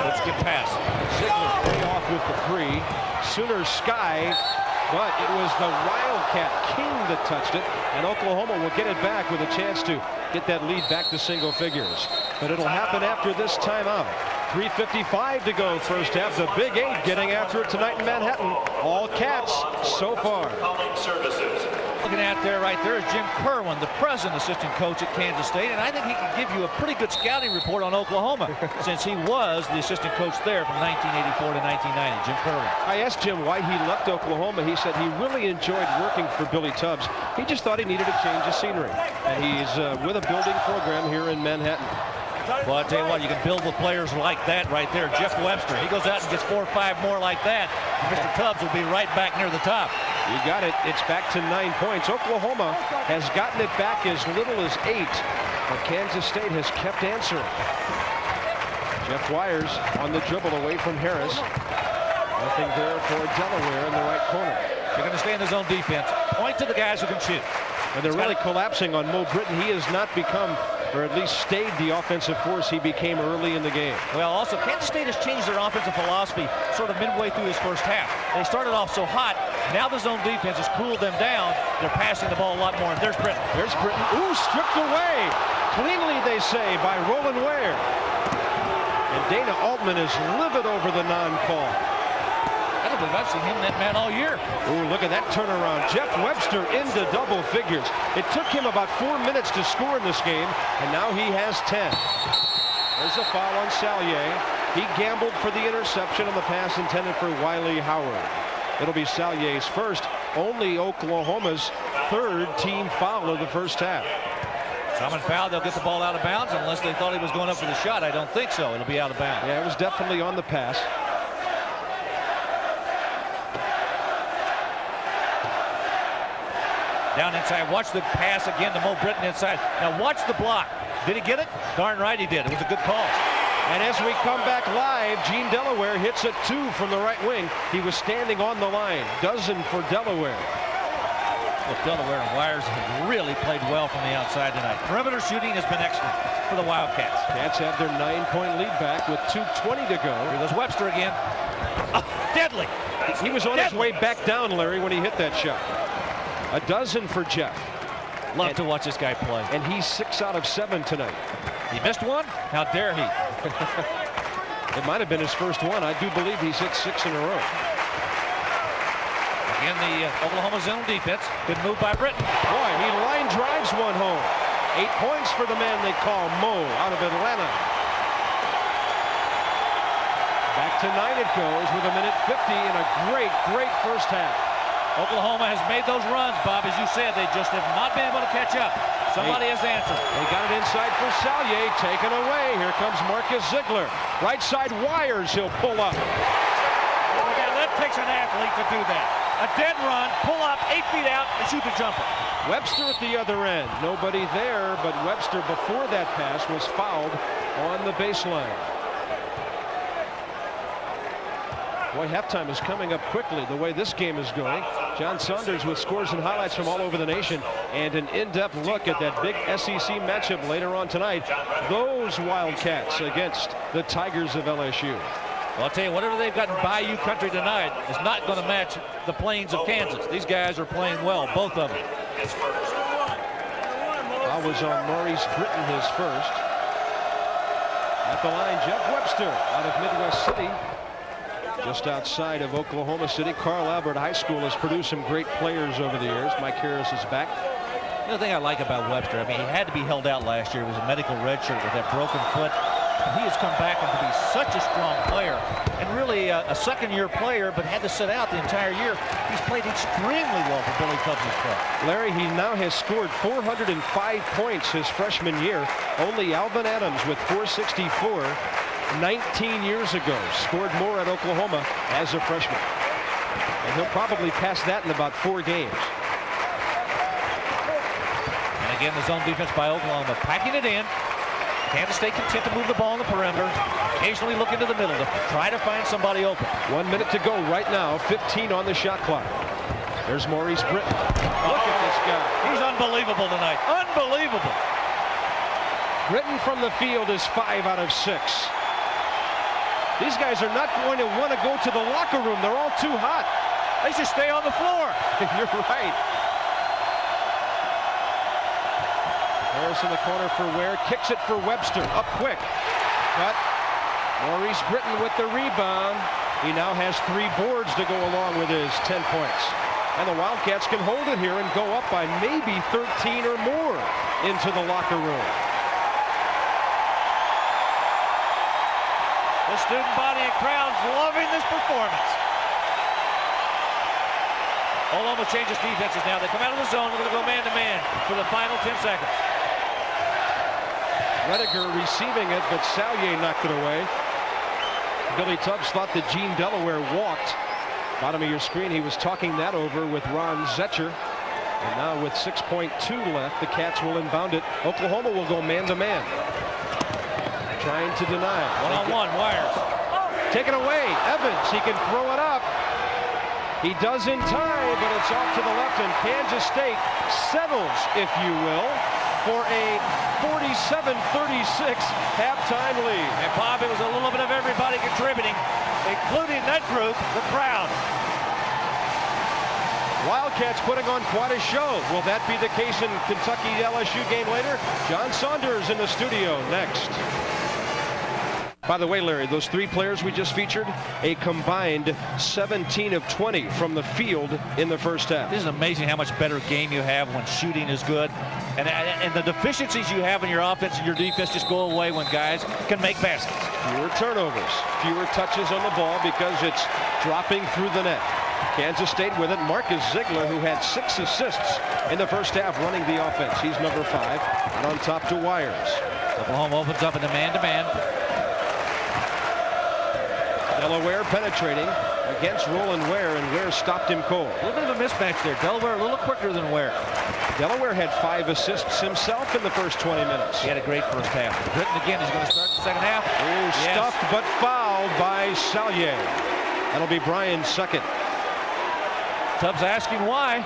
[SPEAKER 4] Let's get past.
[SPEAKER 3] Ziegler way off with the three. Sooners sky, but it was the Wildcat King that touched it, and Oklahoma will get it back with a chance to get that lead back to single figures. But it'll happen after this timeout. 3:55 to go first half. The Big Eight getting after it tonight in Manhattan. All Cats so far.
[SPEAKER 4] Looking at there right there is Jim Kerwin, the present assistant coach at Kansas State, and I think he can give you a pretty good scouting report on Oklahoma since he was the assistant coach there from 1984 to 1990. Jim Kerwin.
[SPEAKER 3] I asked Jim why he left Oklahoma. He said he really enjoyed working for Billy Tubbs. He just thought he needed a change of scenery, and he's with a building program here in Manhattan.
[SPEAKER 4] Well, I tell you what, you can build with players like that right there. Jeff Webster, he goes out and gets 4 or 5 more like that. Mr. Tubbs will be right back near the top.
[SPEAKER 3] You got it. It's back to 9 points. Oklahoma has gotten it back as little as 8, but Kansas State has kept answering. Jeff Wires on the dribble away from Harris. Nothing there for Delaware in the right corner.
[SPEAKER 4] They're going to stay in the zone defense. Point to the guys who can shoot.
[SPEAKER 3] And they're really collapsing on Mo Britton. He has not become, or at least stayed, the offensive force he became early in the game.
[SPEAKER 4] Well, also, Kansas State has changed their offensive philosophy sort of midway through this first half. They started off so hot. Now the zone defense has cooled them down. They're passing the ball a lot more. And there's Britton.
[SPEAKER 3] There's Britton. Ooh, stripped away. Cleanly, they say, by Roland Ware. And Dana Altman is livid over the non-call.
[SPEAKER 4] I don't believe I've seen him that man all year.
[SPEAKER 3] Ooh, look at that turnaround. Jeff Webster into double figures. It took him about 4 minutes to score in this game, and now he has 10. There's a foul on Sallier. He gambled for the interception on the pass intended for Wiley Howard. It'll be Sallier's first, only Oklahoma's 3rd team foul of the first half.
[SPEAKER 4] Common foul, they'll get the ball out of bounds unless they thought he was going up for the shot. I don't think so. It'll be out of bounds.
[SPEAKER 3] Yeah, it was definitely on the pass.
[SPEAKER 4] Down inside, watch the pass again to Mo Britton inside. Now watch the block. Did he get it? Darn right he did. It was a good call.
[SPEAKER 3] And as we come back live, Gene Delaware hits a 2 from the right wing. He was standing on the line. Dozen for Delaware.
[SPEAKER 4] Well, Delaware and Wires have really played well from the outside tonight. Perimeter shooting has been excellent for the Wildcats.
[SPEAKER 3] Cats have their 9-point lead back with 2:20 to go.
[SPEAKER 4] Here goes Webster again. Oh, deadly.
[SPEAKER 3] He was on his way back down, Larry, when he hit that shot. A dozen for Jeff.
[SPEAKER 4] Love to watch this guy play.
[SPEAKER 3] And he's 6 out of 7 tonight.
[SPEAKER 4] He missed one? How dare he?
[SPEAKER 3] It might have been his first one. I do believe he's hit 6 in a row.
[SPEAKER 4] Again, the Oklahoma zone defense. Good move by Britton.
[SPEAKER 3] Boy, he line drives one home. 8 points for the man they call Mo out of Atlanta. Back to 9 it goes with 1:50 in a great first half.
[SPEAKER 4] Oklahoma has made those runs, Bob, as you said. They just have not been able to catch up. Somebody has answered.
[SPEAKER 3] They got it inside for Sallier, taken away. Here comes Marcus Ziegler. Right side Wires, he'll pull up.
[SPEAKER 4] Yeah, that takes an athlete to do that. A dead run, pull up, 8 feet out, and shoot the jumper.
[SPEAKER 3] Webster at the other end. Nobody there, but Webster before that pass was fouled on the baseline. Boy, halftime is coming up quickly the way this game is going. John Saunders with scores and highlights from all over the nation and an in-depth look at that big SEC matchup later on tonight. Those Wildcats against the Tigers of LSU.
[SPEAKER 4] Well, I'll tell you, whatever they've got in Bayou country tonight is not going to match the Plains of Kansas. These guys are playing well, both of them.
[SPEAKER 3] I was on Maurice Britton, his first. At the line, Jeff Webster out of Midwest City. Just outside of Oklahoma City. Carl Albert High School has produced some great players over the years. Mike Harris is back.
[SPEAKER 4] The other thing I like about Webster, I mean, he had to be held out last year. He was a medical redshirt with that broken foot. He has come back to be such a strong player and really a second-year player, but had to sit out the entire year. He's played extremely well for Billy Tubbs' club.
[SPEAKER 3] Larry, he now has scored 405 points his freshman year. Only Alvin Adams with 464. 19 years ago, scored more at Oklahoma as a freshman. And he'll probably pass that in about 4 games.
[SPEAKER 4] Again, the zone defense by Oklahoma, packing it in. Kansas State content to move the ball on the perimeter, occasionally look into the middle to try to find somebody open.
[SPEAKER 3] 1 minute to go right now, 15 on the shot clock. There's Maurice Britton. Look at this guy.
[SPEAKER 4] He's unbelievable tonight. Unbelievable.
[SPEAKER 3] Britton from the field is 5 out of 6. These guys are not going to want to go to the locker room. They're all too hot.
[SPEAKER 4] They should stay on the floor.
[SPEAKER 3] You're right. Harris in the corner for Ware. Kicks it for Webster. Up quick. But Maurice Britton with the rebound. He now has 3 boards to go along with his 10 points. And the Wildcats can hold it here and go up by maybe 13 or more into the locker room.
[SPEAKER 4] The student body and crowd's loving this performance. Oklahoma changes defenses now. They come out of the zone. They're going to go man-to-man for the final 10 seconds.
[SPEAKER 3] Rediger receiving it, but Sallier knocked it away. Billy Tubbs thought that Gene Delaware walked. Bottom of your screen, he was talking that over with Ron Zetcher. And now with 6.2 left, the Cats will inbound it. Oklahoma will go man-to-man. Trying to deny it.
[SPEAKER 4] One-on-one, Wires.
[SPEAKER 3] Take it away. Evans, he can throw it up. He does in time, but it's off to the left, and Kansas State settles, if you will, for a 47-36 halftime lead.
[SPEAKER 4] And Bob, it was a little bit of everybody contributing, including that group, the crowd.
[SPEAKER 3] Wildcats putting on quite a show. Will that be the case in Kentucky LSU game later? John Saunders in the studio next. By the way, Larry, those 3 players we just featured, a combined 17 of 20 from the field in the first half.
[SPEAKER 4] This is amazing how much better game you have when shooting is good. And the deficiencies you have in your offense and your defense just go away when guys can make baskets.
[SPEAKER 3] Fewer turnovers, fewer touches on the ball because it's dropping through the net. Kansas State with it. Marcus Ziegler, who had 6 assists in the first half running the offense. He's number 5. And on top to Wires.
[SPEAKER 4] Oklahoma opens up in the man-to-man.
[SPEAKER 3] Delaware penetrating against Roland Ware, and Ware stopped him cold.
[SPEAKER 4] A little bit of a mismatch there. Delaware a little quicker than Ware.
[SPEAKER 3] Delaware had 5 assists himself in the first 20 minutes.
[SPEAKER 4] He had a great first half. Britton again is going to start the second half.
[SPEAKER 3] Ooh, stuffed but fouled by Sallier. That'll be Bryan's second.
[SPEAKER 4] Tubbs asking why.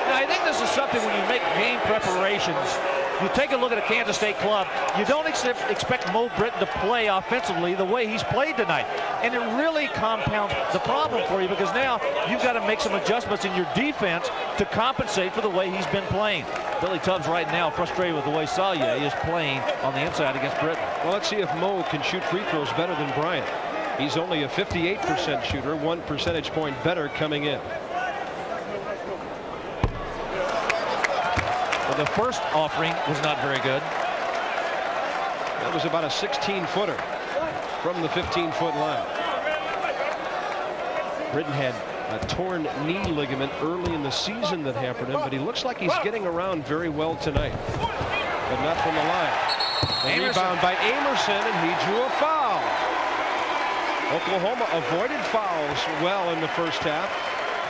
[SPEAKER 4] Now, I think this is something when you make game preparations. You take a look at a Kansas State club, you don't expect Mo Britton to play offensively the way he's played tonight. And it really compounds the problem for you because now you've got to make some adjustments in your defense to compensate for the way he's been playing. Billy Tubbs right now frustrated with the way Sallier is playing on the inside against Britton.
[SPEAKER 3] Well, let's see if Mo can shoot free throws better than Bryan. He's only a 58% shooter, 1 percentage point better coming in.
[SPEAKER 4] The first offering was not very good.
[SPEAKER 3] That was about a 16-footer from the 15-foot line. Britton had a torn knee ligament early in the season that hampered him, but he looks like he's getting around very well tonight. But not from the line. A rebound by Amerson, and he drew a foul. Oklahoma avoided fouls well in the first half.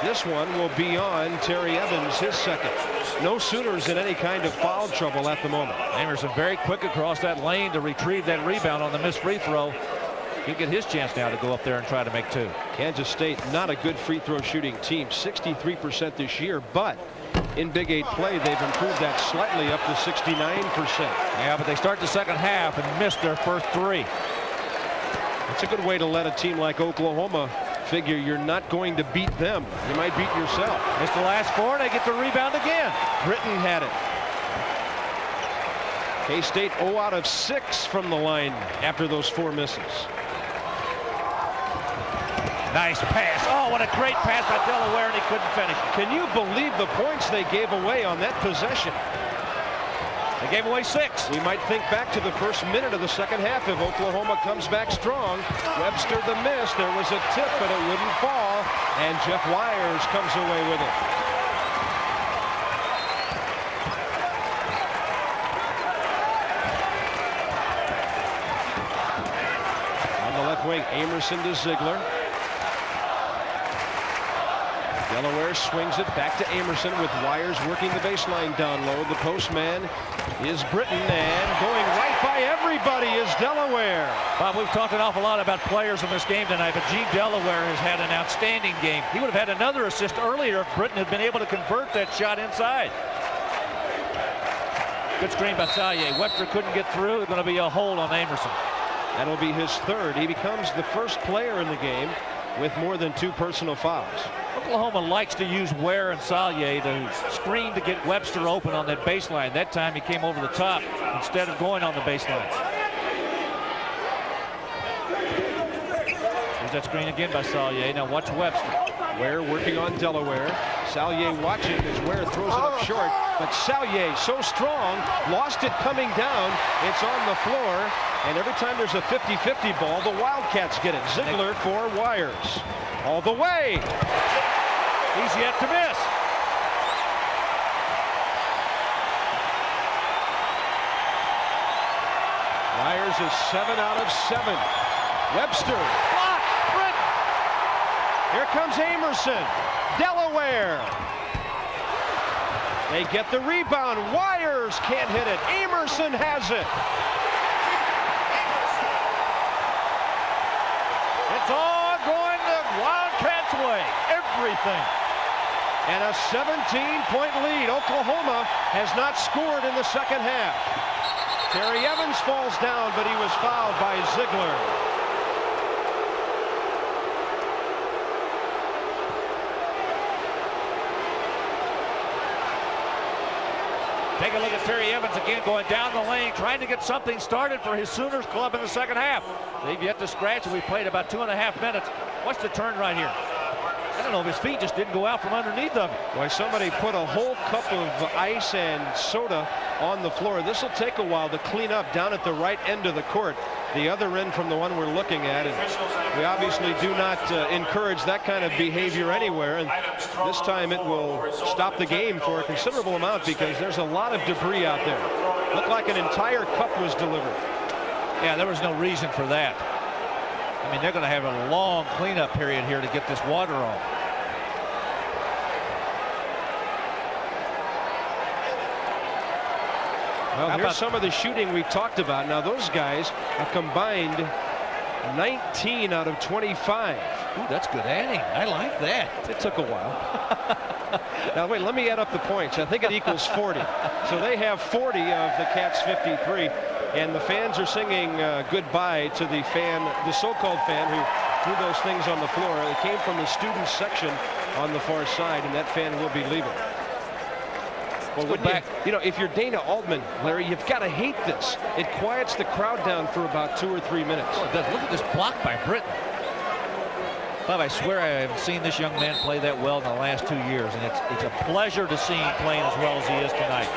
[SPEAKER 3] This one will be on Terry Evans, his second. No Sooners in any kind of foul trouble at the moment.
[SPEAKER 4] Amerson very quick across that lane to retrieve that rebound on the missed free throw. He'll get his chance now to go up there and try to make 2.
[SPEAKER 3] Kansas State, not a good free throw shooting team, 63% this year, but in Big 8 play, they've improved that slightly up to 69%.
[SPEAKER 4] Yeah, but they start the second half and missed their first 3.
[SPEAKER 3] It's a good way to let a team like Oklahoma figure you're not going to beat them. You might beat yourself.
[SPEAKER 4] It's the last 4, and they get the rebound again.
[SPEAKER 3] Britton had it. K-State 0 out of 6 from the line after those 4 misses.
[SPEAKER 4] Nice pass. Oh, what a great pass by Delaware, and he couldn't finish.
[SPEAKER 3] Can you believe the points they gave away on that possession?
[SPEAKER 4] They gave away 6.
[SPEAKER 3] We might think back to the first minute of the second half if Oklahoma comes back strong. Webster the miss. There was a tip, but it wouldn't fall. And Jeff Wires comes away with it. On the left wing, Amerson to Ziegler. Delaware swings it back to Amerson with Wires working the baseline down low. The postman is Britton, and going right by everybody is Delaware.
[SPEAKER 4] Bob, we've talked an awful lot about players in this game tonight, but Gene Delaware has had an outstanding game. He would have had another assist earlier if Britton had been able to convert that shot inside. Good screen by Salye. Webster couldn't get through. It's going to be a hold on Amerson.
[SPEAKER 3] That'll be his third. He becomes the first player in the game with more than 2 personal fouls.
[SPEAKER 4] Oklahoma likes to use Ware and Salye to screen to get Webster open on that baseline. That time he came over the top instead of going on the baseline. Here's that screen again by Salye. Now watch Webster.
[SPEAKER 3] Ware working on Delaware. Salye watching as Ware throws it up short, but Salye so strong, lost it coming down. It's on the floor, and every time there's a 50-50 ball, the Wildcats get it. Ziegler for Wires. All the way.
[SPEAKER 4] He's yet to miss.
[SPEAKER 3] Wires is 7 out of 7. Webster. Block. Britton. Here comes Amerson. Delaware. They get the rebound. Wires can't hit it. Amerson has it.
[SPEAKER 4] It's all going the Wildcats' way. Everything.
[SPEAKER 3] And a 17-point lead. Oklahoma has not scored in the second half. Terry Evans falls down, but he was fouled by Ziegler.
[SPEAKER 4] Take a look at Terry Evans again, going down the lane, trying to get something started for his Sooners club in the second half. They've yet to scratch, and we played about 2.5 minutes. Watch the turn right here. I don't know if his feet just didn't go out from underneath of him.
[SPEAKER 3] Why, somebody put a whole cup of ice and soda on the floor. This will take a while to clean up down at the right end of the court, the other end from the one we're looking at. And we obviously do not encourage that kind of behavior anywhere. And this time it will stop the game for a considerable amount because there's a lot of debris out there. Looked like an entire cup was delivered.
[SPEAKER 4] Yeah, there was no reason for that. I mean, they're going to have a long cleanup period here to get this water off.
[SPEAKER 3] Well, here's some of the shooting we talked about. Now, those guys have combined 19 out of 25.
[SPEAKER 4] Ooh, that's good adding. I like that.
[SPEAKER 3] It took a while. Now, wait, let me add up the points. I think it equals 40. So they have 40 of the Cats' 53. And the fans are singing goodbye to the fan, the so-called fan who threw those things on the floor. It came from the student section on the far side, and that fan will be leaving. Well, you know, if you're Dana Altman, Larry, you've got to hate this. It quiets the crowd down for about 2 or 3 minutes.
[SPEAKER 4] Oh, look at this block by Britton. Bob, I swear I haven't seen this young man play that well in the last 2 years, and it's a pleasure to see him playing as well as he is tonight.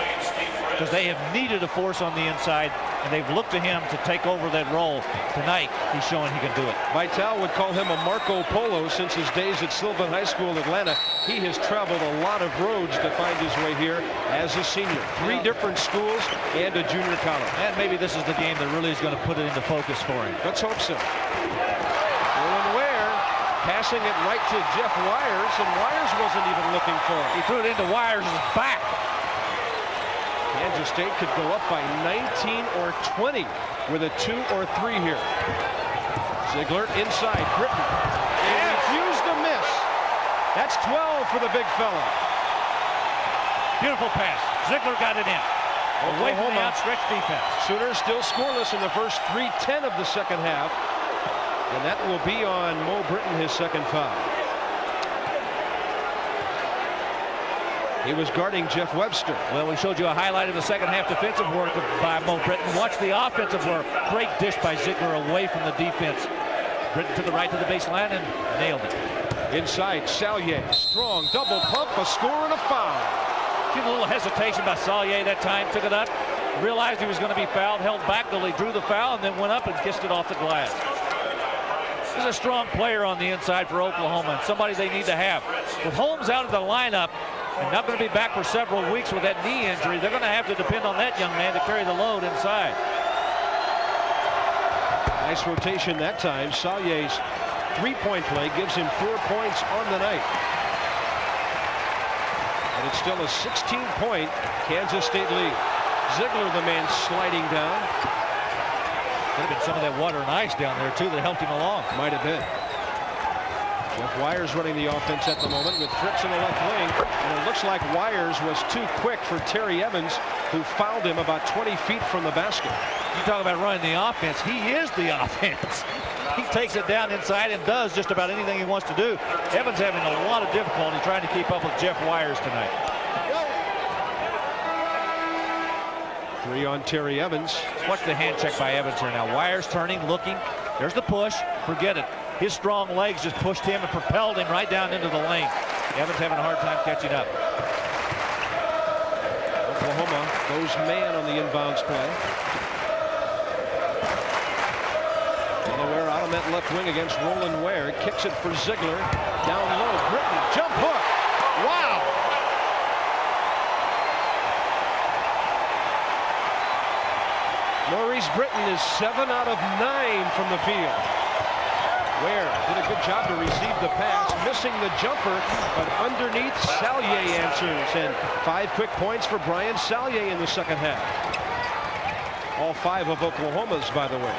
[SPEAKER 4] Because they have needed a force on the inside, and they've looked to him to take over that role. Tonight, he's showing he can do it.
[SPEAKER 3] Vitale would call him a Marco Polo since his days at Sylvan High School in Atlanta. He has traveled a lot of roads to find his way here as a senior. 3 different schools and a junior college.
[SPEAKER 4] And maybe this is the game that really is going to put it into focus for him.
[SPEAKER 3] Let's hope so. Owen Ware passing it right to Jeff Wires, and Wires wasn't even looking for it.
[SPEAKER 4] He threw it into Wires' back.
[SPEAKER 3] Kansas State could go up by 19 or 20 with a 2 or 3 here. Ziegler inside. Britton. He refused to miss. That's 12 for the big fella.
[SPEAKER 4] Beautiful pass. Ziegler got it in. Away from the outstretched defense.
[SPEAKER 3] Sooners still scoreless in the first 3:10 of the second half. And that will be on Mo Britton, his second foul. He was guarding Jeff Webster.
[SPEAKER 4] Well, we showed you a highlight of the second half defensive work by Mo Britton. Watch the offensive work. Great dish by Ziegler away from the defense. Britton to the right to the baseline and nailed it.
[SPEAKER 3] Inside, Salye. Strong double pump, a score and a foul.
[SPEAKER 4] See a little hesitation by Salye that time. Took it up, realized he was going to be fouled, held back till he drew the foul, and then went up and kissed it off the glass. This is a strong player on the inside for Oklahoma, and somebody they need to have. With Holmes out of the lineup, and not going to be back for several weeks with that knee injury, they're going to have to depend on that young man to carry the load inside.
[SPEAKER 3] Nice rotation that time. Salye's 3-point play gives him 4 points on the night. And it's still a 16-point Kansas State lead. Ziegler, the man sliding down.
[SPEAKER 4] Could have been some of that water and ice down there, too, that helped him along.
[SPEAKER 3] Might have been. Jeff Wires running the offense at the moment with Fritz in the left wing. And it looks like Wires was too quick for Terry Evans, who fouled him about 20 feet from the basket.
[SPEAKER 4] You talk about running the offense. He is the offense. He takes it down inside and does just about anything he wants to do. Evans having a lot of difficulty trying to keep up with Jeff Wires tonight.
[SPEAKER 3] 3 on Terry Evans.
[SPEAKER 4] Watch the hand check by Evans here now. Wires turning, looking. There's the push. Forget it. His strong legs just pushed him and propelled him right down into the lane. Evans having a hard time catching up.
[SPEAKER 3] Oklahoma goes man on the inbounds play. Delaware out on that left wing against Roland Ware. Kicks it for Ziegler. Down low. Britton. Jump hook. Wow. Maurice Britton is 7 out of 9 from the field. Ware did a good job to receive the pass, missing the jumper, but underneath Sallier answers, and 5 quick points for Brian Sallier in the second half. All 5 of Oklahoma's, by the way.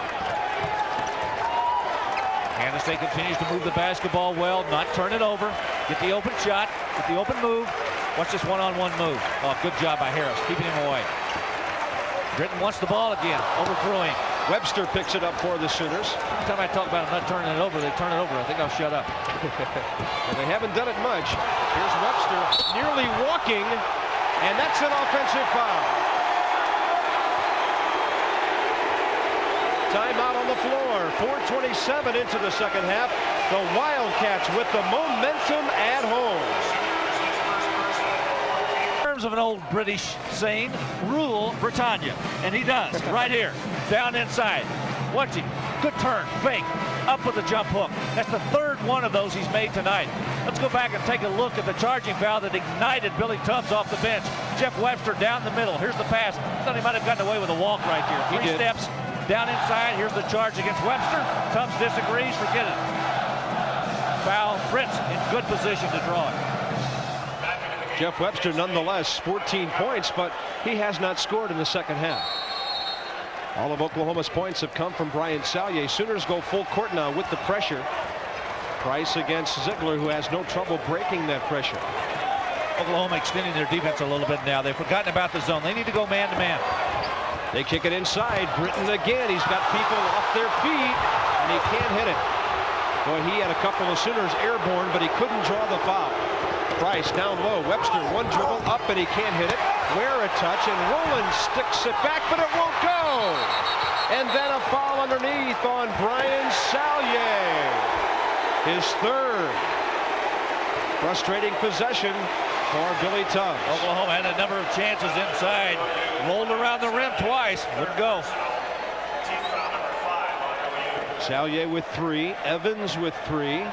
[SPEAKER 4] Kansas State continues to move the basketball well, not turn it over, get the open shot, get the open move. Watch this one-on-one move. Oh, good job by Harris, keeping him away. Britton wants the ball again, overthrowing.
[SPEAKER 3] Webster picks it up for the Sooners.
[SPEAKER 4] Every time I talk about them not turning it over, they turn it over. I think I'll shut up.
[SPEAKER 3] Well, they haven't done it much. Here's Webster nearly walking, and that's an offensive foul. Timeout on the floor. 4:27 into the second half. The Wildcats with the momentum at home.
[SPEAKER 4] In terms of an old British saying, rule Britannia, and he does right here, down inside. Watch him, good turn, fake, up with the jump hook. That's the 3rd one of those he's made tonight. Let's go back and take a look at the charging foul that ignited Billy Tubbs off the bench. Jeff Webster down the middle. Here's the pass. I thought he might have gotten away with a walk right here. 3 steps down inside. Here's the charge against Webster. Tubbs disagrees. Forget it. Foul. Fritz in good position to draw it.
[SPEAKER 3] Jeff Webster nonetheless 14 points, but he has not scored in the second half. All of Oklahoma's points have come from Brian Sallier. Sooners go full court now with the pressure. Price against Ziegler, who has no trouble breaking that pressure.
[SPEAKER 4] Oklahoma extending their defense a little bit now. They've forgotten about the zone. They need to go man-to-man.
[SPEAKER 3] They kick it inside. Britton again. He's got people off their feet, and he can't hit it. Boy, he had a couple of Sooners airborne, but he couldn't draw the foul. Price down low. Webster one dribble up, and he can't hit it. Ware a touch, and Roland sticks it back, but it won't go. And then a foul underneath on Brian Sallier. His 3rd. Frustrating possession for Billy Tubbs.
[SPEAKER 4] Oklahoma had a number of chances inside. Rolled around the rim twice. Wouldn't go.
[SPEAKER 3] Sallier with 3. Evans with 3.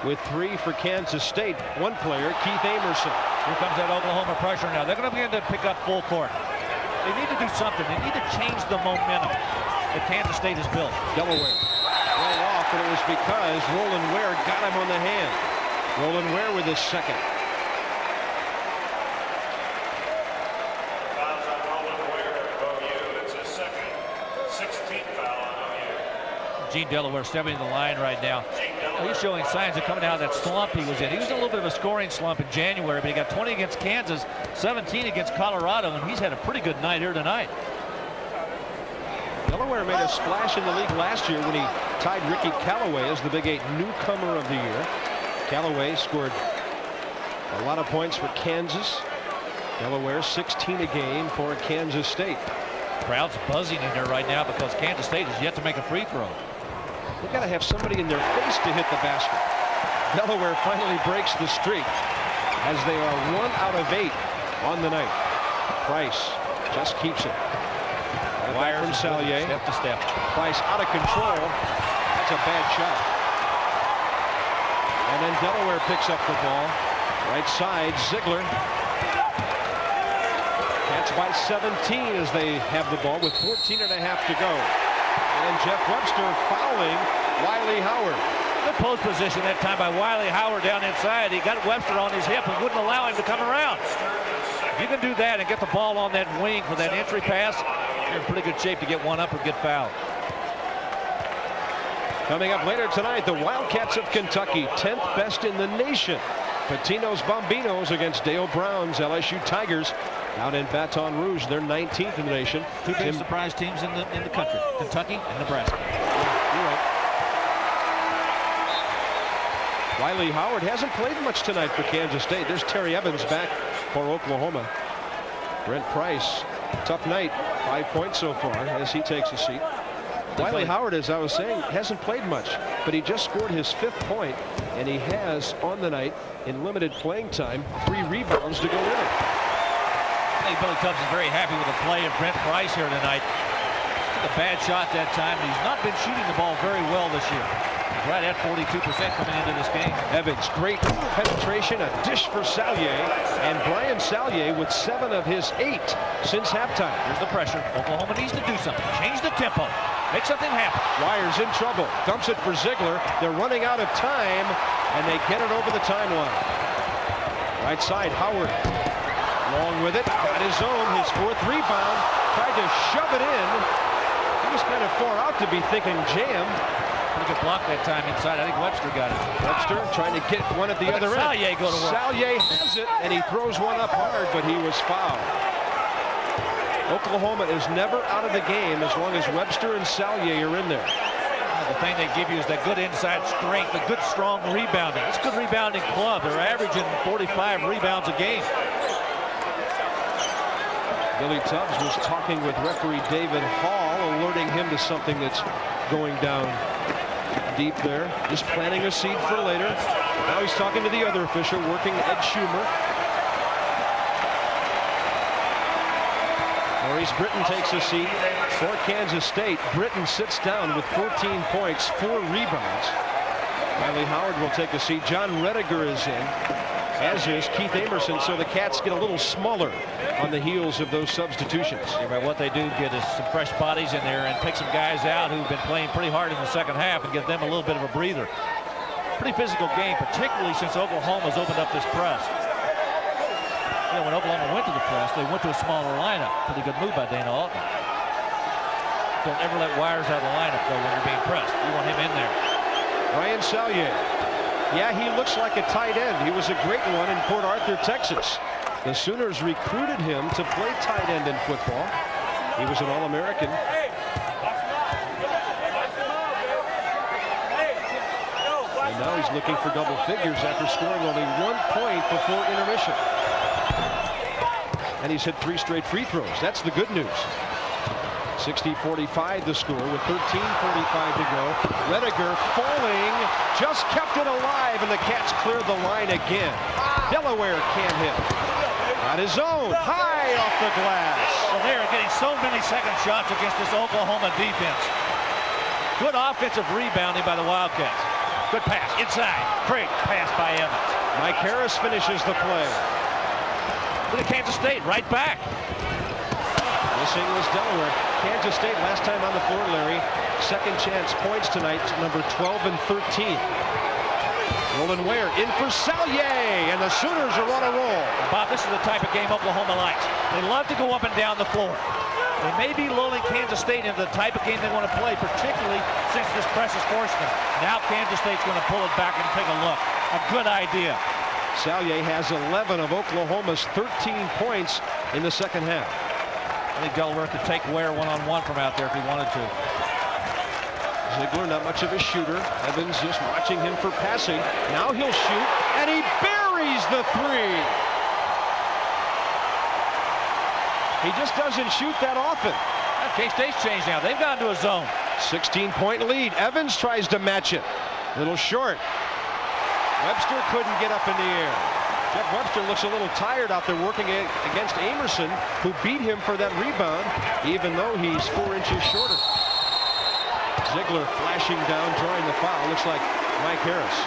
[SPEAKER 3] With 3 for Kansas State. One player, Keith Amerson.
[SPEAKER 4] Here comes that Oklahoma pressure now. They're going to begin to pick up full court. They need to do something. They need to change the momentum that Kansas State has built.
[SPEAKER 3] Delaware well off, and it was because Roland Ware got him on the hand. Roland Ware with his 2nd.
[SPEAKER 5] Fouls on Roland Ware of OU. It's his 2nd. 16th foul on OU.
[SPEAKER 4] Gene Delaware stepping in the line right now. He's showing signs of coming out of that slump he was in. He was in a little bit of a scoring slump in January, but he got 20 against Kansas, 17 against Colorado, and he's had a pretty good night here tonight.
[SPEAKER 3] Delaware made a splash in the league last year when he tied Ricky Callaway as the Big 8 newcomer of the year. Callaway scored a lot of points for Kansas. Delaware 16 a game for Kansas State.
[SPEAKER 4] Crowd's buzzing in here right now because Kansas State has yet to make a free throw.
[SPEAKER 3] They've got to have somebody in their face to hit the basket. Delaware finally breaks the streak as they are 1 out of 8 on the night. Price just keeps it. Wire from Sallier.
[SPEAKER 4] Step to step.
[SPEAKER 3] Price out of control. That's a bad shot. And then Delaware picks up the ball. Right side, Ziegler. Cats by 17 as they have the ball with 14 and a half to go. And Jeff Webster fouling Wiley Howard. The
[SPEAKER 4] post position that time by Wiley Howard down inside. He got Webster on his hip and wouldn't allow him to come around. If you can do that and get the ball on that wing for that entry pass, you're in pretty good shape to get one up or get fouled.
[SPEAKER 3] Coming up later tonight, the Wildcats of Kentucky, 10th best in the nation. Patino's Bambinos against Dale Brown's LSU Tigers out in Baton Rouge. They're 19th in the nation.
[SPEAKER 4] Two big surprise teams in the country, Kentucky and Nebraska.
[SPEAKER 3] You're right. Wiley Howard hasn't played much tonight for Kansas State. There's Terry Evans back for Oklahoma. Brent Price, tough night, 5 points so far as he takes a seat. Wiley Howard, as I was saying, hasn't played much, but he just scored his 5th point, and he has on the night in limited playing time 3 rebounds to go with it.
[SPEAKER 4] I think Billy Tubbs is very happy with the play of Brent Price here tonight. Took a bad shot that time, and he's not been shooting the ball very well this year. He's right at 42% coming into this game.
[SPEAKER 3] Evans, great penetration, a dish for Sallier, and Brian Sallier with 7 of his 8 since halftime.
[SPEAKER 4] Here's the pressure. Oklahoma needs to do something. Change the tempo. Make something happen.
[SPEAKER 3] Wyers in trouble. Dumps it for Ziegler. They're running out of time, and they get it over the timeline. Right side, Howard. Long with it. Got his own, his 4th rebound. Tried to shove it in. He was kind of far out to be thinking jam.
[SPEAKER 4] Pretty good block that time inside. I think Webster got it.
[SPEAKER 3] Webster trying to get one at the other end.
[SPEAKER 4] Sallier go to work.
[SPEAKER 3] Sallier has it, and he throws one up hard, but he was fouled. Oklahoma is never out of the game as long as Webster and Sallier are in there.
[SPEAKER 4] The thing they give you is that good inside strength, the good strong rebounding. It's a good rebounding club. They're averaging 45 rebounds a game.
[SPEAKER 3] Billy Tubbs was talking with referee David Hall, alerting him to something that's going down deep there. Just planting a seed for later. Now he's talking to the other official, working Ed Schumer. Maurice Britton takes a seat for Kansas State. Britton sits down with 14 points, 4 rebounds. Wiley Howard will take a seat. John Rediger is in, as is Keith Amerson. So the Cats get a little smaller on the heels of those substitutions.
[SPEAKER 4] Right, what they do get is some fresh bodies in there and pick some guys out who've been playing pretty hard in the second half and give them a little bit of a breather. Pretty physical game, particularly since Oklahoma's opened up this press. You know, when Oklahoma went to the press, they went to a smaller lineup. Pretty good move by Dana Altman. Don't ever let Wyers out of the lineup, though, when you're being pressed. You want him in there.
[SPEAKER 3] Ryan Sallier. Yeah, he looks like a tight end. He was a great one in Port Arthur, Texas. The Sooners recruited him to play tight end in football. He was an All-American. And now he's looking for double figures after scoring only 1 point before intermission. And he's hit 3 straight free throws. That's the good news. 60-45 the score with 13:45 to go. Rediger falling, just kept it alive, and the Cats cleared the line again. Delaware can't hit. Got his own, high off the glass.
[SPEAKER 4] Well, they are getting so many second shots against this Oklahoma defense. Good offensive rebounding by the Wildcats. Good pass inside. Great pass by Evans.
[SPEAKER 3] Mike Harris finishes the play.
[SPEAKER 4] Look at Kansas State right back.
[SPEAKER 3] Missing was Delaware. Kansas State last time on the floor, Larry. Second chance points tonight, number 12 and 13. Roland Ware in for Sallier, and the Sooners are on a roll.
[SPEAKER 4] Bob, this is the type of game Oklahoma likes. They love to go up and down the floor. They may be lulling Kansas State into the type of game they want to play, particularly since this press is forcing them. Now Kansas State's going to pull it back and take a look. A good idea.
[SPEAKER 3] Sallier has 11 of Oklahoma's 13 points in the second half.
[SPEAKER 4] I think Delaware could take Ware one-on-one from out there if he wanted to.
[SPEAKER 3] Ziegler, not much of a shooter. Evans just watching him for passing. Now he'll shoot, and he buries the 3. He just doesn't shoot that often.
[SPEAKER 4] K-State's changed now. They've gone to a zone.
[SPEAKER 3] 16-point lead. Evans tries to match it. Little short. Webster couldn't get up in the air. Jeff Webster looks a little tired out there working against Amerson, who beat him for that rebound, even though he's 4 inches shorter. Ziegler flashing down, drawing the foul. Looks like Mike Harris.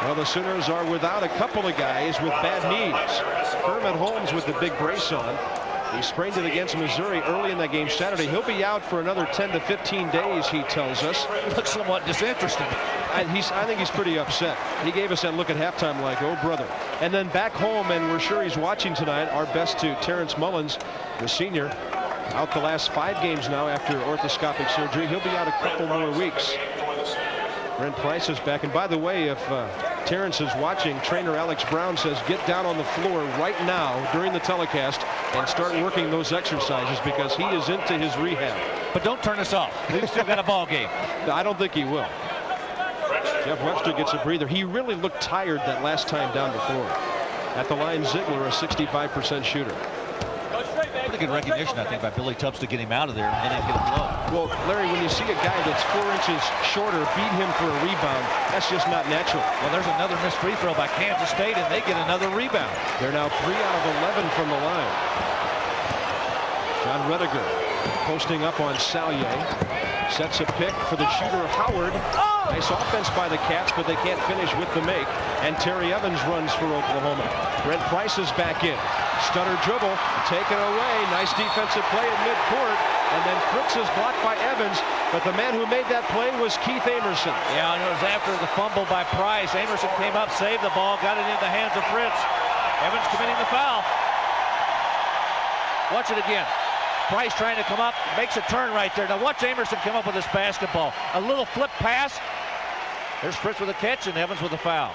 [SPEAKER 3] Well, the Sooners are without a couple of guys with bad knees. Kermit Holmes with the big brace on. He sprained it against Missouri early in that game Saturday. He'll be out for another 10 to 15 days, he tells us.
[SPEAKER 4] Looks somewhat disinterested.
[SPEAKER 3] I think he's pretty upset. He gave us that look at halftime like, oh, brother. And then back home, and we're sure he's watching tonight, our best to Terrence Mullins, the senior, out the last 5 games now after orthoscopic surgery. He'll be out a couple more weeks. Brent Price is back. And by the way, if Terrence is watching, trainer Alex Brown says get down on the floor right now during the telecast and start working those exercises because he is into his rehab.
[SPEAKER 4] But don't turn us off. We've still got a ball game.
[SPEAKER 3] I don't think he will. Jeff Webster gets a breather. He really looked tired that last time down the floor. At the line, Ziegler, a 65% shooter.
[SPEAKER 4] Really good recognition, I think, by Billy Tubbs to get him out of there and then get a blow.
[SPEAKER 3] Well, Larry, when you see a guy that's 4 inches shorter beat him for a rebound, that's just not natural.
[SPEAKER 4] Well, there's another missed free throw by Kansas State, and they get another rebound.
[SPEAKER 3] They're now 3 out of 11 from the line. John Rediger posting up on Salyer. Sets a pick for the shooter Howard. Nice offense by the Cats, but they can't finish with the make. And Terry Evans runs for Oklahoma. Brent Price is back in. Stutter dribble, taken away. Nice defensive play at midcourt. And then Fritz is blocked by Evans. But the man who made that play was Keith Amerson.
[SPEAKER 4] Yeah, and it was after the fumble by Price. Amerson came up, saved the ball, got it into the hands of Fritz. Evans committing the foul. Watch it again. Price trying to come up, makes a turn right there. Now watch Amerson come up with this basketball. A little flip pass. There's Fritz with a catch and Evans with a foul.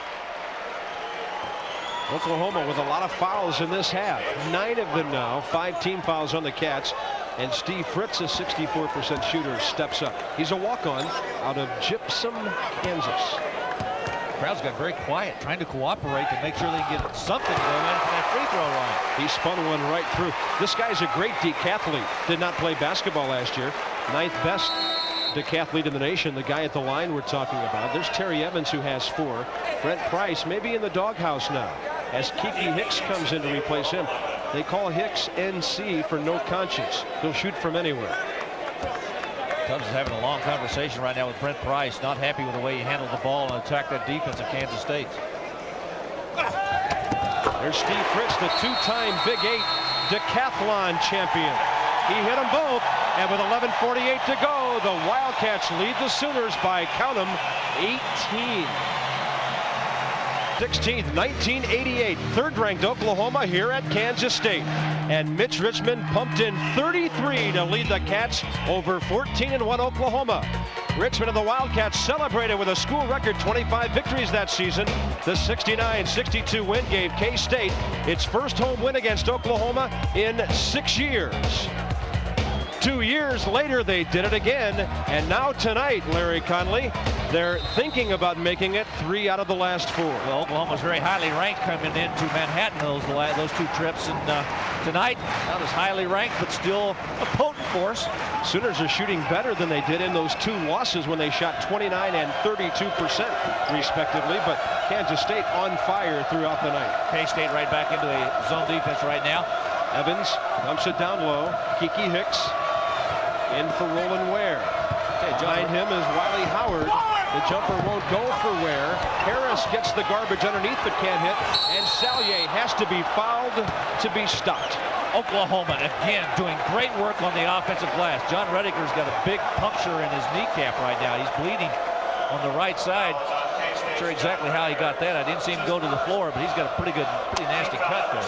[SPEAKER 3] Oklahoma with a lot of fouls in this half. 9 of them now. 5 team fouls on the Cats. And Steve Fritz, a 64% shooter, steps up. He's a walk-on out of Gypsum, Kansas.
[SPEAKER 4] Crowd's got very quiet, trying to cooperate to make sure they can get something to go in from that free throw line.
[SPEAKER 3] He spun one right through. This guy's a great decathlete. Did not play basketball last year. 9th best decathlete in the nation. The guy at the line we're talking about. There's Terry Evans, who has 4. Brent Price maybe in the doghouse now as Kiki Hicks comes in to replace him. They call Hicks NC for no conscience. He'll shoot from anywhere.
[SPEAKER 4] Tubbs is having a long conversation right now with Brent Price. Not happy with the way he handled the ball and attacked that defense of Kansas State.
[SPEAKER 3] There's Steve Fritz, the 2-time Big 8 decathlon champion. He hit them both, and with 11:48 to go, the Wildcats lead the Sooners by, count them, 18. 16th, 1988, 3rd-ranked Oklahoma here at Kansas State. And Mitch Richmond pumped in 33 to lead the Cats over 14-1 Oklahoma. Richmond and the Wildcats celebrated with a school record 25 victories that season. The 69-62 win gave K-State its first home win against Oklahoma in 6 years. 2 years later, they did it again, and now tonight, Larry Conley, they're thinking about making it 3 out of the last 4.
[SPEAKER 4] Well, Oklahoma's very highly ranked coming into Manhattan those 2 trips, and tonight, not as highly ranked, but still a potent force.
[SPEAKER 3] Sooners are shooting better than they did in those 2 losses when they shot 29 and 32% respectively, but Kansas State on fire throughout the night.
[SPEAKER 4] K-State right back into a zone defense right now.
[SPEAKER 3] Evans dumps it down low. Kiki Hicks in for Roland Ware. Behind him is Wiley Howard. The jumper won't go for Ware. Harris gets the garbage underneath but can't hit. And Salyer has to be fouled to be stopped.
[SPEAKER 4] Oklahoma again doing great work on the offensive glass. John Rediger's got a big puncture in his kneecap right now. He's bleeding on the right side. Not sure exactly how he got that. I didn't see him go to the floor, but he's got a pretty nasty cut there.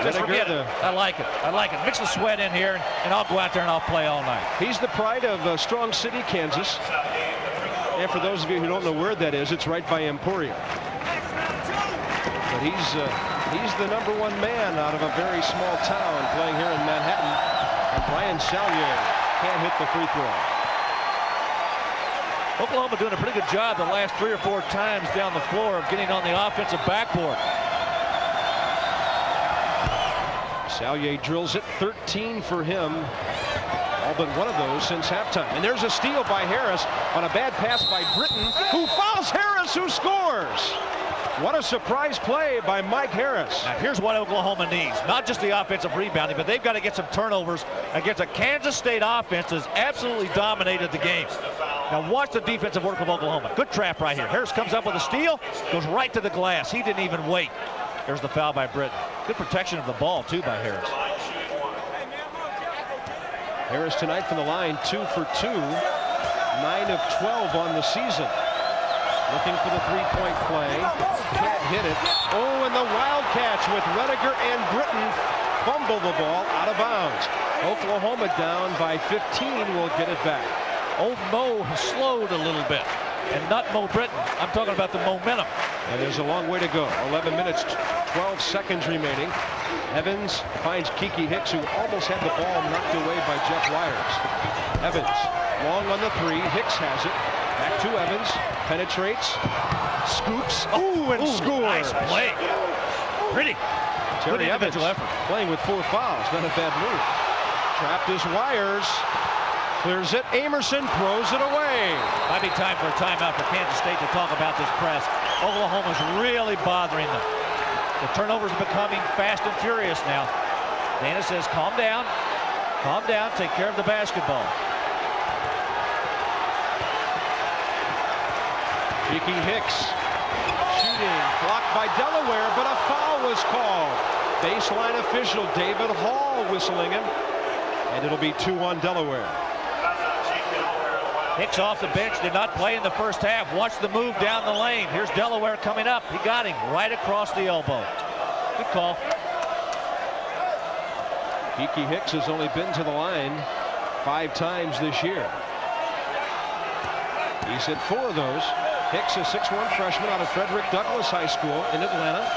[SPEAKER 4] Just forget it. I like it. I like it. Mix the sweat in here, and I'll go out there and I'll play all night.
[SPEAKER 3] He's the pride of Strong City, Kansas. And for those of you who don't know where that is, it's right by Emporia. But he's the #1 man out of a very small town playing here in Manhattan. And Brian Salyer can't hit the free throw.
[SPEAKER 4] Oklahoma doing a pretty good job the last 3 or 4 times down the floor of getting on the offensive backboard.
[SPEAKER 3] Salyer drills it, 13 for him. All but one of those since halftime. And there's a steal by Harris on a bad pass by Britton, who fouls Harris, who scores. What a surprise play by Mike Harris.
[SPEAKER 4] Now here's what Oklahoma needs. Not just the offensive rebounding, but they've got to get some turnovers against a Kansas State offense that's absolutely dominated the game. Now watch the defensive work of Oklahoma. Good trap right here. Harris comes up with a steal, goes right to the glass. He didn't even wait. There's the foul by Britton. Good protection of the ball, too, by Harris.
[SPEAKER 3] Harris tonight from the line, 2 for 2. 9 of 12 on the season. Looking for the three-point play. Can't hit it. Oh, and the Wildcats with Rediger and Britton fumble the ball out of bounds. Oklahoma down by 15 will get it back.
[SPEAKER 4] Old Mo has slowed a little bit. And not Mo Britton. I'm talking about the momentum.
[SPEAKER 3] And there's a long way to go. 11 minutes, 12 seconds remaining. Evans finds Kiki Hicks, who almost had the ball knocked away by Jeff Wires. Evans, long on the three. Hicks has it. Back to Evans. Penetrates. Scoops. Oh, and scores.
[SPEAKER 4] Nice play. Pretty.
[SPEAKER 3] Terry Evans playing with 4 fouls. Not a bad move. Trapped is Wires. Clears it. Amerson throws it away.
[SPEAKER 4] Might be time for a timeout for Kansas State to talk about this press. Oklahoma's really bothering them. The turnovers are becoming fast and furious now. Dana says, calm down. Calm down. Take care of the basketball.
[SPEAKER 3] Kiki Hicks shooting. Blocked by Delaware, but a foul was called. Baseline official David Hall whistling him. And it'll be 2 on Delaware.
[SPEAKER 4] Hicks off the bench, did not play in the first half. Watch the move down the lane. Here's Delaware coming up. He got him right across the elbow. Good call.
[SPEAKER 3] Kiki Hicks has only been to the line 5 times this year. He's hit 4 of those. Hicks, a 6'1" freshman out of Frederick Douglass High School in Atlanta.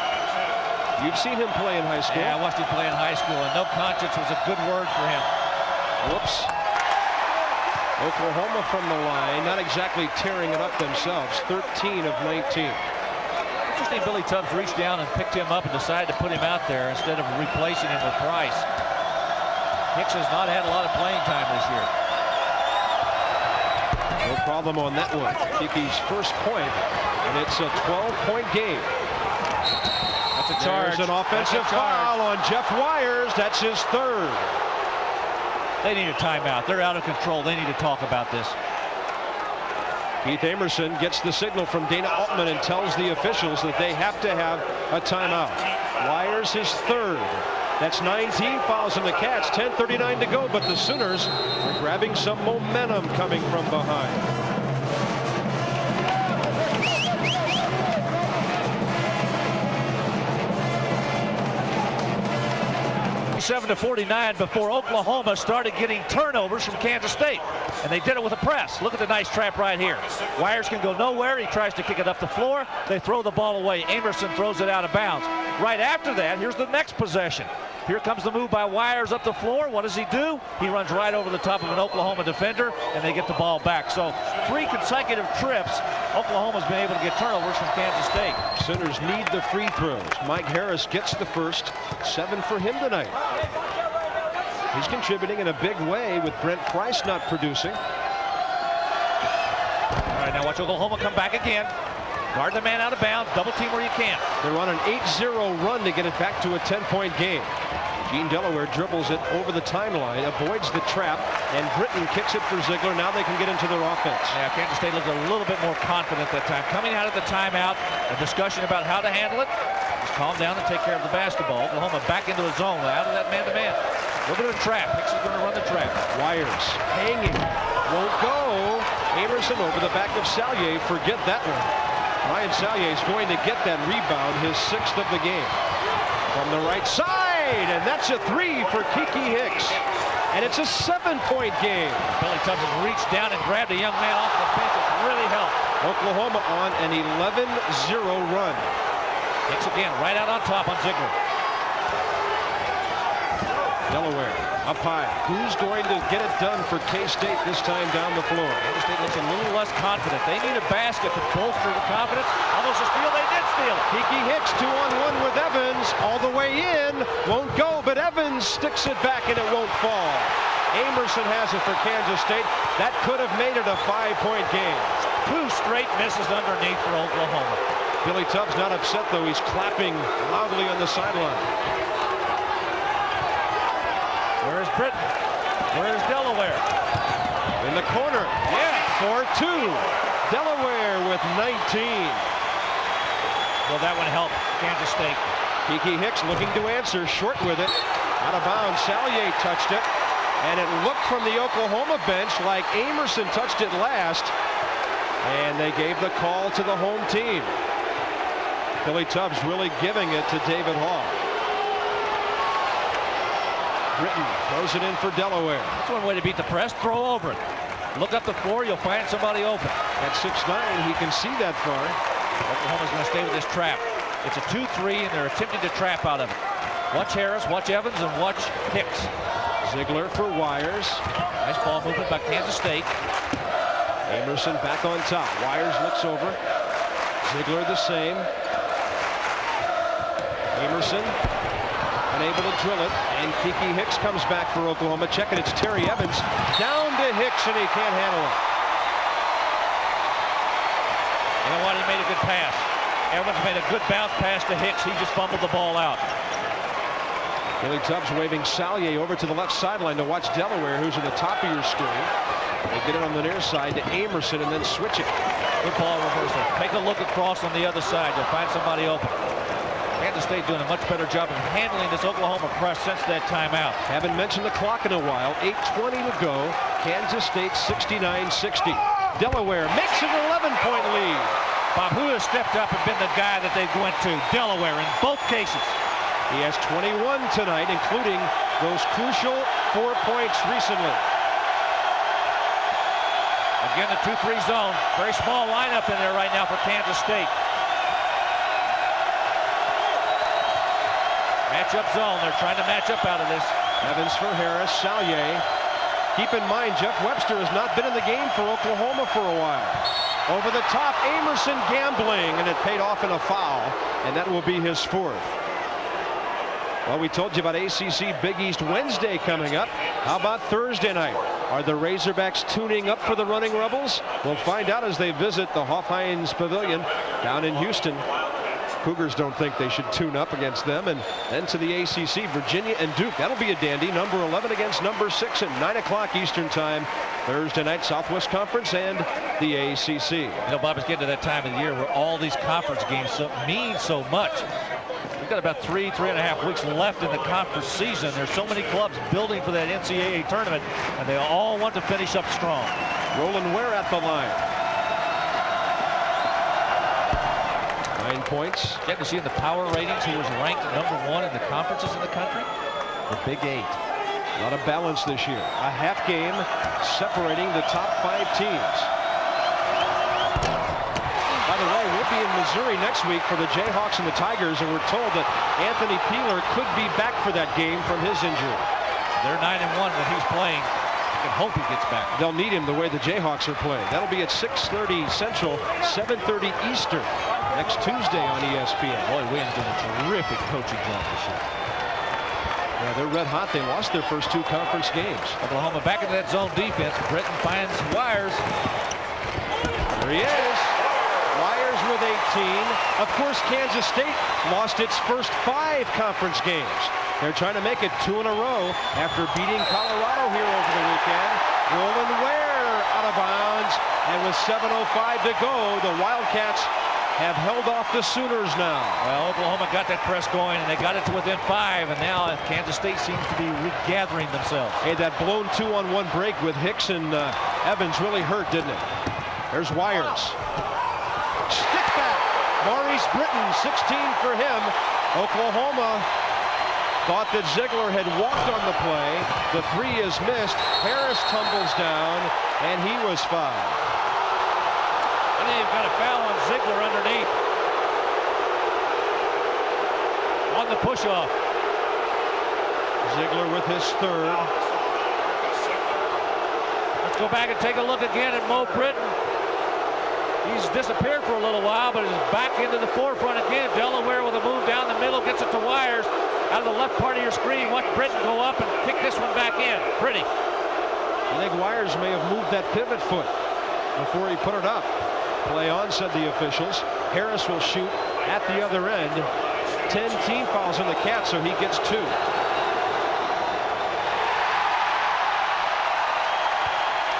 [SPEAKER 3] You've seen him play in high school.
[SPEAKER 4] Yeah, I watched him play in high school, and no conscience was a good word for him.
[SPEAKER 3] Whoops. Oklahoma from the line, not exactly tearing it up themselves. 13 of 19.
[SPEAKER 4] Interesting, Billy Tubbs reached down and picked him up and decided to put him out there instead of replacing him with Price. Hicks has not had a lot of playing time this year.
[SPEAKER 3] No problem on that one. Kiki's first point, and it's a 12-point game.
[SPEAKER 4] That's a charge.
[SPEAKER 3] There's an offensive foul on Jeff Wires. That's his 3rd.
[SPEAKER 4] They need a timeout. They're out of control. They need to talk about this.
[SPEAKER 3] Keith Amerson gets the signal from Dana Altman and tells the officials that they have to have a timeout. Wires his 3rd. That's 19 fouls on the Cats. 10:39 to go, but the Sooners are grabbing some momentum coming from behind.
[SPEAKER 4] 47-49 before Oklahoma started getting turnovers from Kansas State. And they did it with a press. Look at the nice trap right here. Wires can go nowhere. He tries to kick it up the floor. They throw the ball away. Amerson throws it out of bounds. Right after that, here's the next possession. Here comes the move by Wires up the floor. What does he do? He runs right over the top of an Oklahoma defender, and they get the ball back. So 3 consecutive trips, Oklahoma's been able to get turnovers from Kansas State.
[SPEAKER 3] Sooners need the free throws. Mike Harris gets the first. 7 for him tonight. He's contributing in a big way with Brent Price not producing.
[SPEAKER 4] All right, now watch Oklahoma come back again. Guard the man out of bounds. Double team where you can.
[SPEAKER 3] They're on an 8-0 run to get it back to a 10-point game. Gene Delaware dribbles it over the timeline, avoids the trap, and Britton kicks it for Ziegler. Now they can get into their offense.
[SPEAKER 4] Yeah, Kansas State looked a little bit more confident that time. Coming out of the timeout, a discussion about how to handle it. Just calm down and take care of the basketball. Oklahoma back into a zone, out of that man-to-man. A little bit of a trap. Hicks is going to run the trap.
[SPEAKER 3] Wires hanging. Won't go. Amerson over the back of Sallier. Forget that one. Ryan Sallier is going to get that rebound, his 6th of the game. From the right side, and that's a 3 for Kiki Hicks. And it's a 7-point game.
[SPEAKER 4] Billy Tubbs has reached down and grabbed a young man off the bench. It's really helped.
[SPEAKER 3] Oklahoma on an 11-0 run.
[SPEAKER 4] Hicks again, right out on top on Ziegler.
[SPEAKER 3] Delaware up high. Who's going to get it done for K-State this time down the floor?
[SPEAKER 4] Kansas State looks a little less confident. They need a basket to bolster the confidence. Almost a steal. They did steal it.
[SPEAKER 3] Kiki Hicks 2-on-1 with Evans. All the way in. Won't go, but Evans sticks it back and it won't fall. Amerson has it for Kansas State. That could have made it a 5-point game.
[SPEAKER 4] 2 straight misses underneath for Oklahoma.
[SPEAKER 3] Billy Tubbs not upset, though. He's clapping loudly on the sideline.
[SPEAKER 4] Where's Britton? Where's Delaware?
[SPEAKER 3] In the corner.
[SPEAKER 4] Yeah.
[SPEAKER 3] 4-2. Delaware with 19.
[SPEAKER 4] Well, that would help Kansas State.
[SPEAKER 3] Kiki Hicks looking to answer, short with it. Out of bounds, Sallier touched it. And it looked from the Oklahoma bench like Amerson touched it last. And they gave the call to the home team. Billy Tubbs really giving it to David Hall. Britton throws it in for Delaware.
[SPEAKER 4] That's one way to beat the press. Throw over it. Look up the floor. You'll find somebody open.
[SPEAKER 3] At 6'9", he can see that far.
[SPEAKER 4] Oklahoma's going to stay with this trap. It's a 2-3, and they're attempting to trap out of it. Watch Harris, watch Evans, and watch Hicks.
[SPEAKER 3] Ziegler for Wires.
[SPEAKER 4] Nice ball movement by Kansas State.
[SPEAKER 3] Amerson back on top. Wires looks over. Ziegler the same. Amerson unable to drill it, and Kiki Hicks comes back for Oklahoma. Check it, it's Terry Evans down to Hicks, and he can't handle it.
[SPEAKER 4] You know what? He made a good pass. Evans made a good bounce pass to Hicks. He just fumbled the ball out.
[SPEAKER 3] Billy Tubbs waving Sallier over to the left sideline to watch Delaware, who's in the top of your screen. They get it on the near side to Amerson and then switch it.
[SPEAKER 4] Good ball reversal. Take a look across on the other side. You'll find somebody open. Kansas State doing a much better job of handling this Oklahoma press since that timeout.
[SPEAKER 3] Haven't mentioned the clock in a while. 8:20 to go. Kansas State 69-60. Delaware makes an 11-point lead.
[SPEAKER 4] Bob, who has stepped up and been the guy that they went to? Delaware in both cases.
[SPEAKER 3] He has 21 tonight, including those crucial 4 points recently.
[SPEAKER 4] Again, the 2-3 zone. Very small lineup in there right now for Kansas State. Matchup zone. They're trying to match up out of this.
[SPEAKER 3] Evans for Harris. Sallier. Keep in mind, Jeff Webster has not been in the game for Oklahoma for a while. Over the top, Amerson gambling, and it paid off in a foul, and that will be his fourth. Well, we told you about ACC Big East Wednesday coming up. How about Thursday night? Are the Razorbacks tuning up for the Running Rebels? We'll find out as they visit the Hoff-Hines Pavilion down in Houston. Cougars don't think they should tune up against them. And then to the ACC, Virginia and Duke. That'll be a dandy. Number 11 against number 6 at 9 o'clock Eastern time. Thursday night, Southwest Conference and the ACC.
[SPEAKER 4] You know, Bob, it's getting to that time of the year where all these conference games mean so much. We've got about 3.5 weeks left in the conference season. There's so many clubs building for that NCAA tournament, and they all want to finish up strong.
[SPEAKER 3] Roland Ware at the line. 9 points.
[SPEAKER 4] Getting to see in the power ratings who was ranked #1 in the conferences in the country. The Big 8.
[SPEAKER 3] A lot of balance this year. A half game separating the top 5 teams. By the way, we'll be in Missouri next week for the Jayhawks and the Tigers, and we're told that Anthony Peeler could be back for that game from his injury.
[SPEAKER 4] They're 9-1 when he's playing. You can hope he gets back.
[SPEAKER 3] They'll need him the way the Jayhawks are playing. That'll be at 6:30 Central, 7:30 Eastern next Tuesday on ESPN.
[SPEAKER 4] Boy, Williams doing a terrific coaching job this year.
[SPEAKER 3] Yeah, they're red hot. They lost their first 2 conference games.
[SPEAKER 4] Oklahoma back into that zone defense. Britton finds Wires.
[SPEAKER 3] There he is. Wires with 18. Of course, Kansas State lost its first 5 conference games. They're trying to make it 2 in a row after beating Colorado here over the weekend. Roland Ware out of bounds, and with 7:05 to go, the Wildcats have held off the Sooners now.
[SPEAKER 4] Well, Oklahoma got that press going, and they got it to within 5, and now Kansas State seems to be regathering themselves.
[SPEAKER 3] Hey, that blown 2-on-1 break with Hicks and Evans really hurt, didn't it? There's Wires. Stick back. Maurice Britton, 16 for him. Oklahoma thought that Ziegler had walked on the play. The 3 is missed. Harris tumbles down, and he was fouled.
[SPEAKER 4] And they've got a foul on Ziegler underneath. On the push-off.
[SPEAKER 3] Ziegler with his 3rd.
[SPEAKER 4] Let's go back and take a look again at Mo Britton. He's disappeared for a little while, but is back into the forefront again. Delaware with a move down the middle, gets it to Wires. Out of the left part of your screen, watch Britton go up and kick this one back in. Pretty.
[SPEAKER 3] I think Wires may have moved that pivot foot before he put it up. Play on, said the officials. Harris will shoot at the other end. 10 team fouls on the Cats, so he gets 2.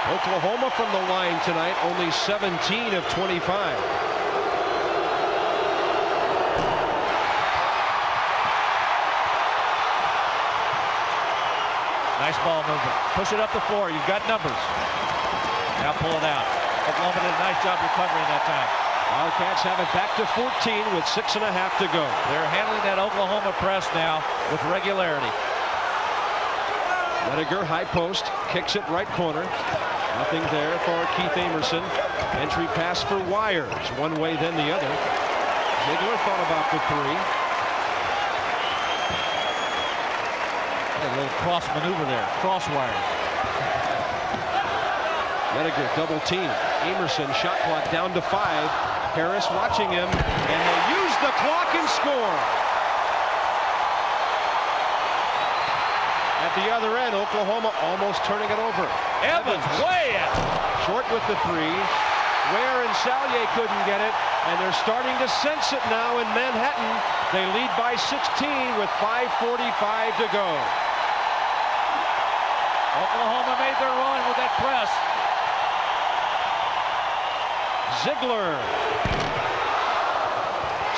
[SPEAKER 3] Oklahoma from the line tonight, only 17 of 25.
[SPEAKER 4] Nice ball movement. Push it up the floor. You've got numbers. Now pull it out. Oklahoma did a nice job recovering that time.
[SPEAKER 3] Wildcats have it back to 14 with 6.5 to go.
[SPEAKER 4] They're handling that Oklahoma press now with regularity.
[SPEAKER 3] Rediger, high post, kicks it right corner. Nothing there for Keith Amerson. Entry pass for Wires. One way, then the other. Ziegler thought about the three.
[SPEAKER 4] A little cross maneuver there. Cross wires.
[SPEAKER 3] Rediger double team. Amerson, shot clock down to 5. Harris watching him, and they use the clock and score. At the other end, Oklahoma almost turning it over.
[SPEAKER 4] Evans way out.
[SPEAKER 3] Short with the three. Ware and Sallier couldn't get it, and they're starting to sense it now in Manhattan. They lead by 16 with 5:45 to go.
[SPEAKER 4] Oklahoma made their run with that press.
[SPEAKER 3] Ziegler.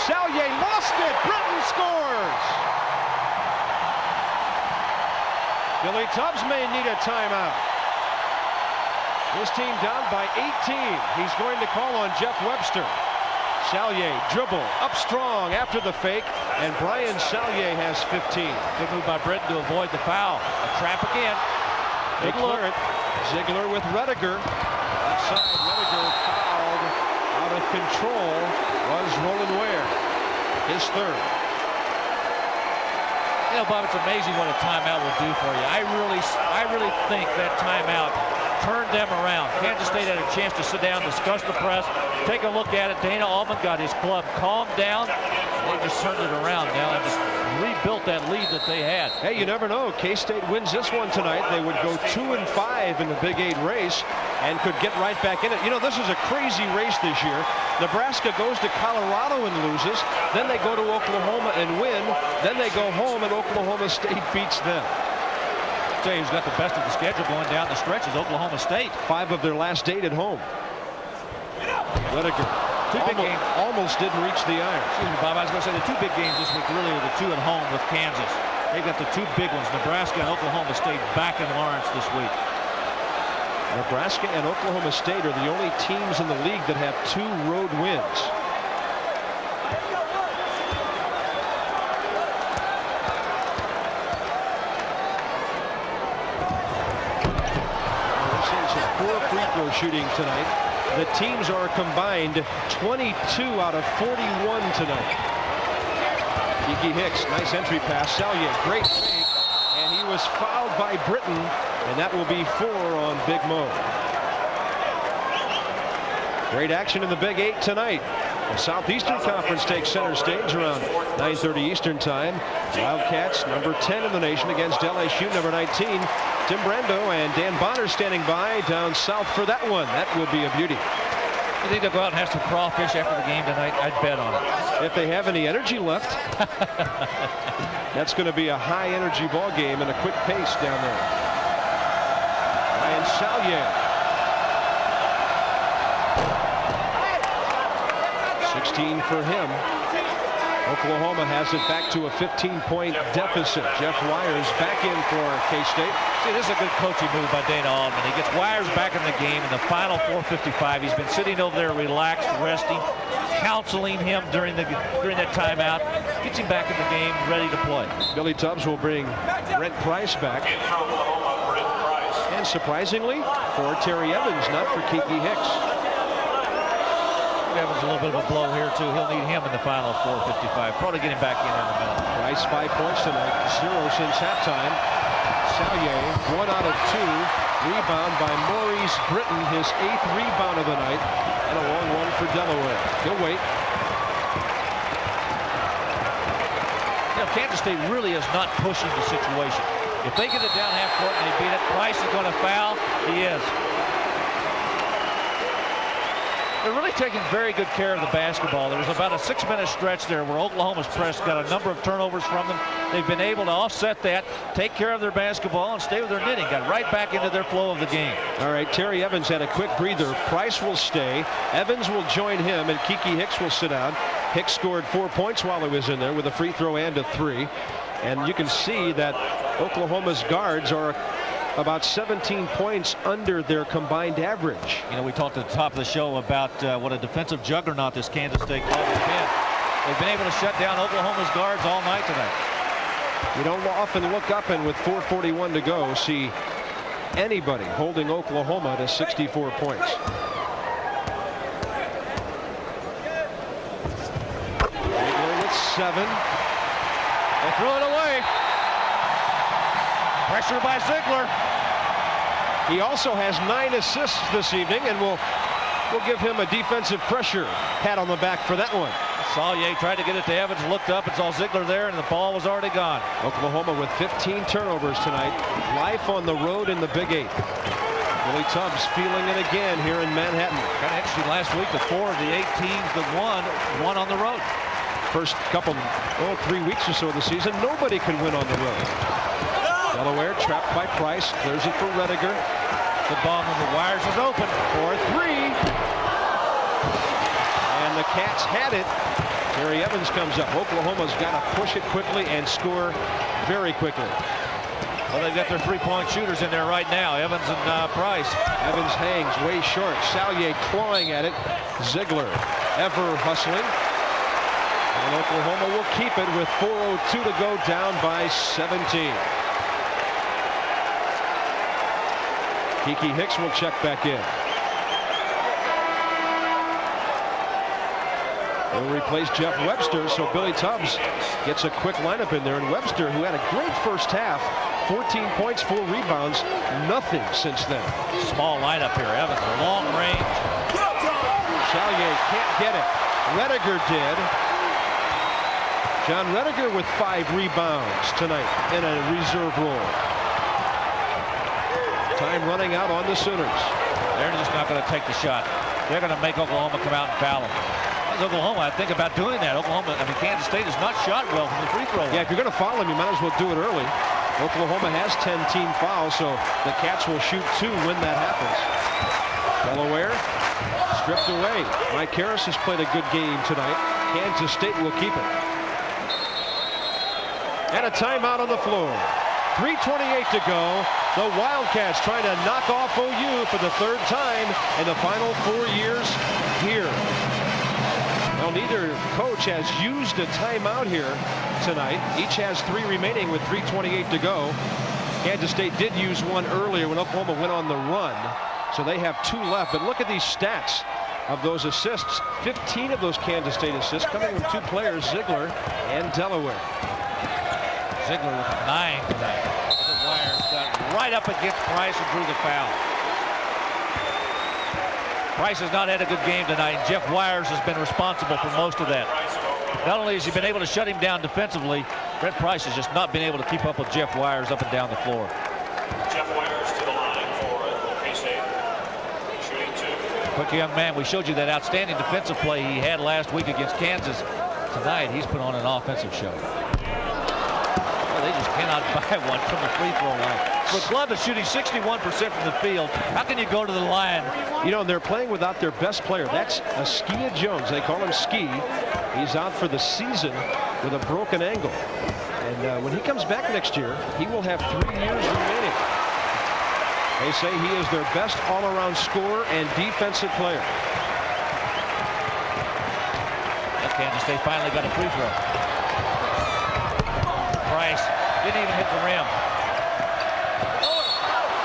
[SPEAKER 3] Sallier lost it. Britton scores. Billy Tubbs may need a timeout. This team down by 18. He's going to call on Jeff Webster. Sallier dribble up strong after the fake, and Brian Sallier has 15.
[SPEAKER 4] Good move by Britton to avoid the foul. A trap again.
[SPEAKER 3] They clear it. Ziegler with Rediger. Outside, Rediger fouled out of control was Roland Ware. His third.
[SPEAKER 4] You know, Bob, it's amazing what a timeout will do for you. I really think that timeout turned them around. Kansas State had a chance to sit down, discuss the press, take a look at it. Dana Altman got his club calmed down. They just turned it around now and just rebuilt that lead that they had.
[SPEAKER 3] Hey, you never know. K-State wins this one tonight. They would go 2-5 in the Big 8 race and could get right back in it. You know, this is a crazy race this year. Nebraska goes to Colorado and loses. Then they go to Oklahoma and win. Then they go home and Oklahoma State beats them.
[SPEAKER 4] I'll tell you who's got the best of the schedule going down the stretch is Oklahoma State.
[SPEAKER 3] 5 of their last 8 at home. Rediger almost didn't reach the iron.
[SPEAKER 4] Excuse me, Bob, I was going to say the 2 big games this week really are the 2 at home with Kansas. They've got the 2 big ones, Nebraska and Oklahoma State, back in Lawrence this week.
[SPEAKER 3] Nebraska and Oklahoma State are the only teams in the league that have 2 road wins. We're seeing some poor free throw shooting tonight. The teams are combined 22 out of 41 tonight. Kiki Hicks, nice entry pass. Sallier, great fake, and he was fouled by Britton, and that will be 4 on Big Mo. Great action in the Big 8 tonight. The Southeastern Conference takes center stage around 9:30 Eastern Time. Wildcats, number 10 in the nation, against LSU, number 19. Tim Brando and Dan Bonner standing by down south for that one. That would be a beauty.
[SPEAKER 4] You think they'll go out and have some crawfish after the game tonight? I'd bet on it.
[SPEAKER 3] If they have any energy left. That's going to be a high energy ball game and a quick pace down there. Ryan Sallier. 16 for him. Oklahoma has it back to a 15-point deficit. Jeff Wires back in for K-State.
[SPEAKER 4] See, this is a good coaching move by Dana Altman. He gets Wires back in the game in the final 4:55. He's been sitting over there relaxed, resting, counseling him during that timeout. Gets him back in the game, ready to play.
[SPEAKER 3] Billy Tubbs will bring Brent Price back. And surprisingly, for Terry Evans, not for Kiki Hicks.
[SPEAKER 4] Evans a little bit of a blow here too. He'll need him in the final 4:55. Probably get him back in the middle.
[SPEAKER 3] Price 5 points tonight, 0 since halftime. Sallier 1 out of 2. Rebound by Maurice Britton, his 8th rebound of the night, and a long one for Delaware. He'll wait.
[SPEAKER 4] You know, Kansas State really is not pushing the situation. If they get it down half court and they beat it, Price is going to foul. He is. They're really taking very good care of the basketball. There was about a 6-minute stretch there where Oklahoma's press got a number of turnovers from them. They've been able to offset that, take care of their basketball, and stay with their knitting. Got right back into their flow of the game.
[SPEAKER 3] All right, Terry Evans had a quick breather. Price will stay. Evans will join him, and Kiki Hicks will sit down. Hicks scored 4 points while he was in there with a free throw and a 3. And you can see that Oklahoma's guards are about 17 points under their combined average.
[SPEAKER 4] You know, we talked at the top of the show about what a defensive juggernaut this Kansas State club has been. They've been able to shut down Oklahoma's guards all night tonight.
[SPEAKER 3] You don't often look up and with 4:41 to go see anybody holding Oklahoma to 64 points. Ziegler with 7.
[SPEAKER 4] They threw it away. Pressure by Ziegler.
[SPEAKER 3] He also has 9 assists this evening, and we'll give him a defensive pressure pat on the back for that one.
[SPEAKER 4] Salyer tried to get it to Evans, looked up and saw Ziegler there, and the ball was already gone.
[SPEAKER 3] Oklahoma with 15 turnovers tonight. Life on the road in the Big 8. Billy Tubbs feeling it again here in Manhattan.
[SPEAKER 4] Kind of interesting, last week the 4 of the 8 teams that won on the road.
[SPEAKER 3] First couple, 3 weeks or so of the season, nobody could win on the road. Delaware trapped by Price, clears it for Rediger.
[SPEAKER 4] The bomb on the wires is open
[SPEAKER 3] for 3. And the Cats had it. Terry Evans comes up. Oklahoma's got to push it quickly and score very quickly.
[SPEAKER 4] Well, they've got their 3-point shooters in there right now, Evans and Price.
[SPEAKER 3] Evans hangs way short. Salyer clawing at it. Ziegler ever hustling. And Oklahoma will keep it with 4:02 to go, down by 17. Kiki Hicks will check back in. He'll replace Jeff Webster, so Billy Tubbs gets a quick lineup in there. And Webster, who had a great first half, 14 points, 4 rebounds, nothing since then.
[SPEAKER 4] Small lineup here. Evans, long range.
[SPEAKER 3] Salyer can't get it. Rediger did. John Rediger with 5 rebounds tonight in a reserve role. Time running out on the Sooners.
[SPEAKER 4] They're just not going to take the shot. They're going to make Oklahoma come out and foul them. Oklahoma, I think about doing that. Kansas State has not shot well from the free throw line.
[SPEAKER 3] Yeah, if you're going to foul them, you might as well do it early. Oklahoma has 10 team fouls, so the Cats will shoot 2 when that happens. Delaware stripped away. Mike Harris has played a good game tonight. Kansas State will keep it. And a timeout on the floor. 3:28 to go. The Wildcats trying to knock off OU for the 3rd time in the final 4 years here. Well, neither coach has used a timeout here tonight. Each has 3 remaining with 3:28 to go. Kansas State did use one earlier when Oklahoma went on the run, so they have 2 left. But look at these stats of those assists. 15 of those Kansas State assists coming from 2 players, Ziegler and Delaware.
[SPEAKER 4] Ziegler with 9 tonight. The wires got right up against Price and drew the foul. Price has not had a good game tonight, and Jeff Wires has been responsible for most of that. Not only has he been able to shut him down defensively, Brent Price has just not been able to keep up with Jeff Wires up and down the floor.
[SPEAKER 5] Jeff Wires to the line for K-State, shooting 2.
[SPEAKER 4] Quick young man, we showed you that outstanding defensive play he had last week against Kansas. Tonight, he's put on an offensive show. They just cannot buy one from the free throw line. For a club that's shooting 61% from the field, how can you go to the line?
[SPEAKER 3] You know, they're playing without their best player. That's Askia Jones. They call him Ski. He's out for the season with a broken ankle. And when he comes back next year, he will have 3 years remaining. They say he is their best all-around scorer and defensive player.
[SPEAKER 4] Kansas State finally got a free throw. Price didn't even hit the rim.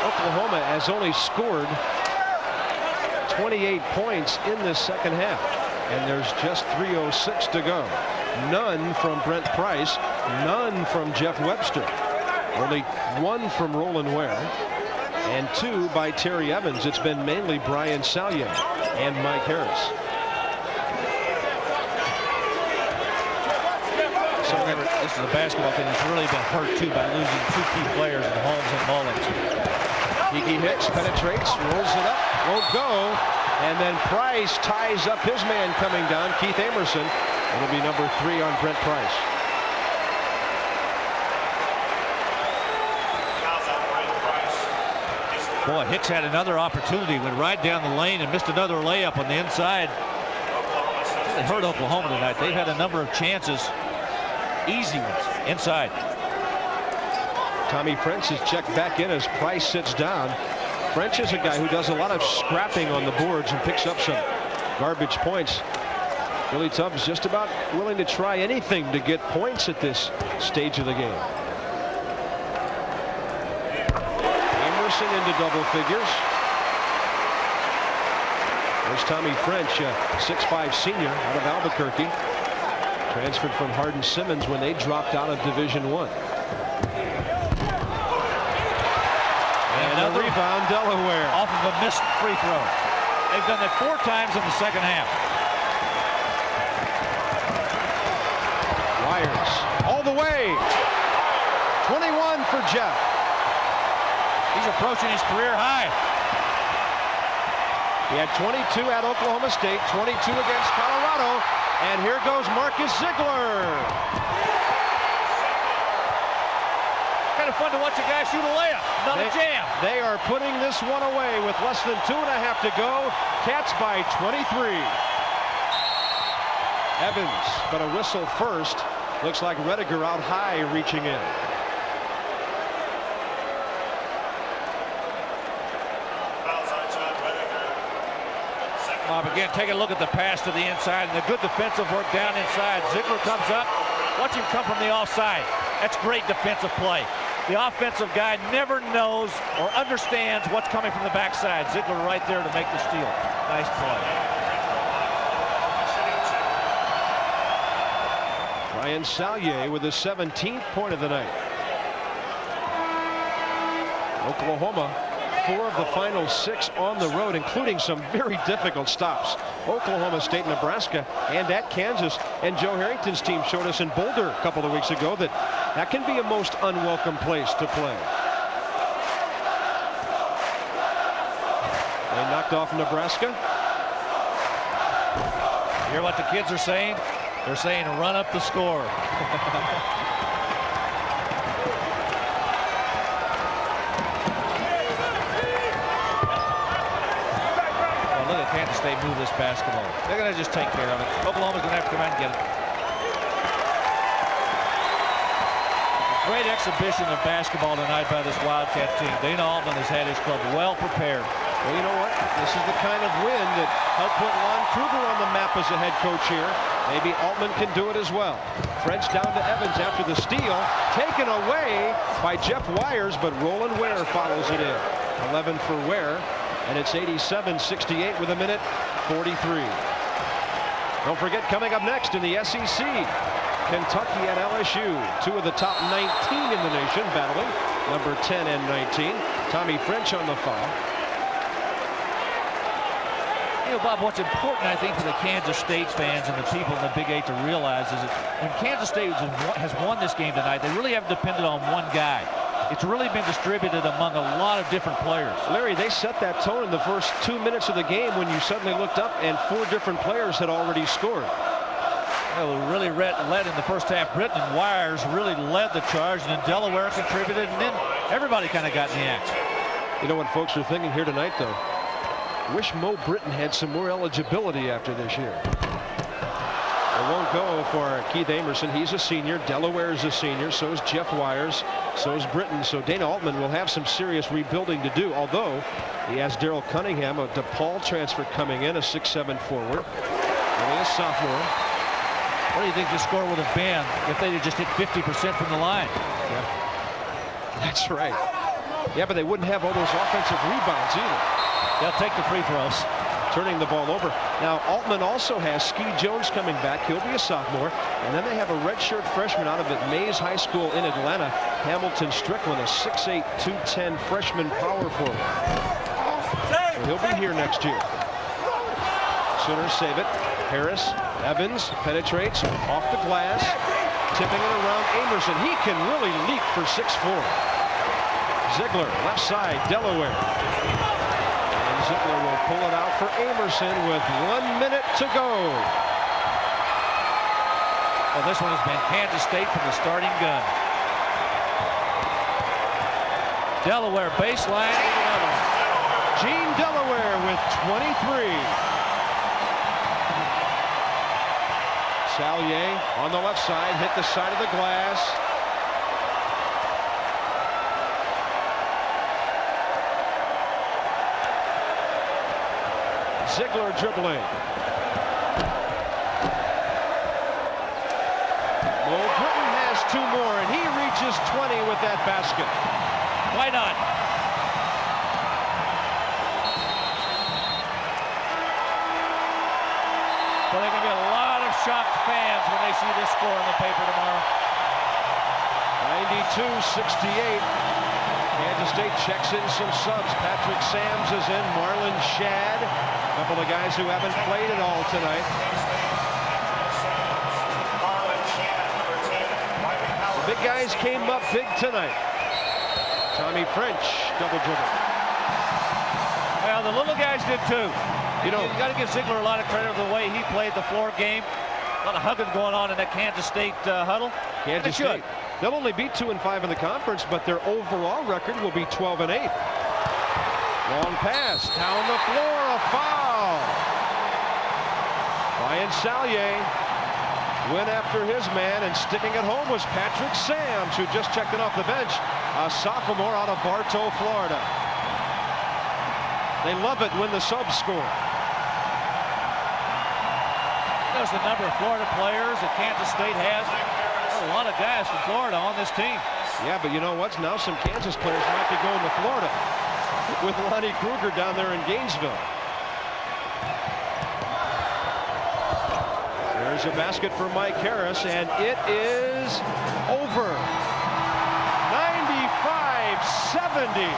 [SPEAKER 3] Oklahoma has only scored 28 points in this second half, and there's just 3:06 to go. None from Brent Price, none from Jeff Webster. Only 1 from Roland Ware, and 2 by Terry Evans. It's been mainly Brian Salyer and Mike Harris.
[SPEAKER 4] So remember, this is a basketball team that's really been hurt too by losing 2 key players in Holmes and Mullins.
[SPEAKER 3] Kiki Hicks penetrates, rolls it up, won't go, and then Price ties up his man coming down, Keith Amerson. It'll be number 3 on Brent Price.
[SPEAKER 4] Boy, Hicks had another opportunity, went right down the lane and missed another layup on the inside. They hurt Oklahoma tonight. They've had a number of chances, easy ones, inside.
[SPEAKER 3] Tommy French is checked back in as Price sits down. French is a guy who does a lot of scrapping on the boards and picks up some garbage points. Billy Tubbs just about willing to try anything to get points at this stage of the game. Emerson into double figures. There's Tommy French, 6'5" senior out of Albuquerque. Transferred from Hardin-Simmons when they dropped out of Division I. Another rebound, Delaware.
[SPEAKER 4] Off of a missed free throw. They've done that 4 times in the second half.
[SPEAKER 3] Wires all the way. 21 for Jeff.
[SPEAKER 4] He's approaching his career high.
[SPEAKER 3] He had 22 at Oklahoma State, 22 against Colorado, and here goes Marcus Ziegler.
[SPEAKER 4] Kind of fun to watch a guy shoot a layup, not a jam.
[SPEAKER 3] They are putting this one away with less than 2.5 to go. Cats by 23. Evans, but a whistle first. Looks like Rediger out high reaching in.
[SPEAKER 4] Bob, again, take a look at the pass to the inside and the good defensive work down inside. Ziegler comes up. Watch him come from the offside. That's great defensive play. The offensive guy never knows or understands what's coming from the backside. Ziegler right there to make the steal. Nice play.
[SPEAKER 3] Ryan Sallier with his 17th point of the night. Oklahoma, 4 of the final 6 on the road, including some very difficult stops. Oklahoma State, Nebraska, and at Kansas. And Joe Harrington's team showed us in Boulder a couple of weeks ago that can be a most unwelcome place to play. They knocked off Nebraska.
[SPEAKER 4] You hear what the kids are saying? They're saying run up the score. Look at Kansas State move this basketball. They're going to just take care of it. Oklahoma's going to have to come out and get it. Great exhibition of basketball tonight by this Wildcat team. Dana Altman has had his club well prepared.
[SPEAKER 3] Well, you know what? This is the kind of win that helped put Lon Kruger on the map as a head coach here. Maybe Altman can do it as well. French down to Evans after the steal. Taken away by Jeff Wires, but Roland Ware follows it in. 11 for Ware. And it's 87-68 with 1:43. Don't forget, coming up next in the SEC, Kentucky at LSU. 2 of the top 19 in the nation battling. Number 10 and 19. Tommy French on the foul.
[SPEAKER 4] You know, Bob, what's important, I think, for the Kansas State fans and the people in the Big 8 to realize is that when Kansas State has won this game tonight, they really haven't depended on one guy. It's really been distributed among a lot of different players.
[SPEAKER 3] Larry, they set that tone in the first 2 minutes of the game when you suddenly looked up and 4 different players had already scored.
[SPEAKER 4] Well, really led in the first half. Britton and Wires really led the charge, and then Delaware contributed, and then everybody kind of got in the act.
[SPEAKER 3] You know what folks are thinking here tonight, though? Wish Mo Britton had some more eligibility after this year. It won't go for Keith Amerson. He's a senior. Delaware is a senior. So is Jeff Wires. So is Britton. So Dana Altman will have some serious rebuilding to do, although he has Daryl Cunningham, a DePaul transfer coming in, a 6'7" forward. Only a sophomore.
[SPEAKER 4] What do you think the score would have been if they had just hit 50% from the line?
[SPEAKER 3] Yeah. That's right. Yeah, but they wouldn't have all those offensive rebounds either.
[SPEAKER 4] They'll take the free throws.
[SPEAKER 3] Turning the ball over. Now, Altman also has Ski Jones coming back. He'll be a sophomore. And then they have a redshirt freshman out of Mays High School in Atlanta, Hamilton Strickland, a 6'8", 210 freshman power forward. So he'll be here next year. Sooners save it. Harris, Evans penetrates off the glass, tipping it around Amerson. He can really leap for 6'4". Ziegler, left side, Delaware. Ziegler will pull it out for Amerson with 1 minute to go.
[SPEAKER 4] Well, this one has been Kansas State from the starting gun. Delaware baseline.
[SPEAKER 3] Gene Delaware with 23. Sallier on the left side, hit the side of the glass. Ziegler dribbling. Mo Britton has 2 more, and he reaches 20 with that basket.
[SPEAKER 4] Why not? Well, there are going to be a lot of shocked fans when they see this score in the paper tomorrow.
[SPEAKER 3] 92-68. Kansas State checks in some subs. Patrick Sams is in. Marlon Shadd. A couple of guys who haven't played at all tonight. The big guys came up big tonight. Tommy French, double dribble.
[SPEAKER 4] Well, the little guys did too. You got to give Ziegler a lot of credit for the way he played the floor game. A lot of hugging going on in that Kansas State huddle.
[SPEAKER 3] Kansas State. They'll only be 2-5 in the conference, but their overall record will be 12-8. Long pass down the floor, a foul. Ryan Sallier went after his man, and sticking it home was Patrick Sams, who just checked it off the bench, a sophomore out of Bartow, Florida. They love it when the subs score.
[SPEAKER 4] There's the number of Florida players that Kansas State has. There's a lot of guys from Florida on this team.
[SPEAKER 3] Yeah, but you know what? Now some Kansas players might be going to Florida with Ronnie Kruger down there in Gainesville. There's a basket for Mike Harris, and it is over. 95-70.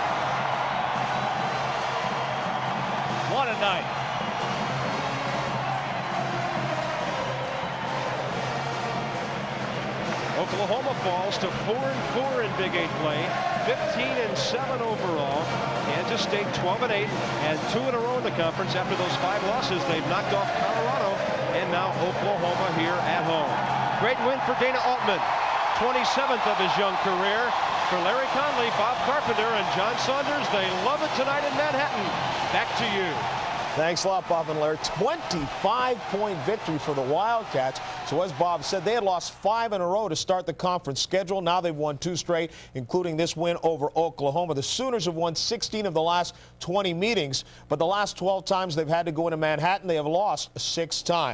[SPEAKER 4] What a night.
[SPEAKER 3] Oklahoma falls to 4-4 in Big 8 play, 15-7 overall. Kansas State 12-8, and 2 in a row in the conference. After those 5 losses, they've knocked off Colorado, and now Oklahoma here at home. Great win for Dana Altman, 27th of his young career. For Larry Conley, Bob Carpenter, and John Saunders, they love it tonight in Manhattan. Back to you.
[SPEAKER 2] Thanks a lot, Bob and Larry. 25-point victory for the Wildcats. So as Bob said, they had lost 5 in a row to start the conference schedule. Now they've won 2 straight, including this win over Oklahoma. The Sooners have won 16 of the last 20 meetings, but the last 12 times they've had to go into Manhattan, they have lost 6 times.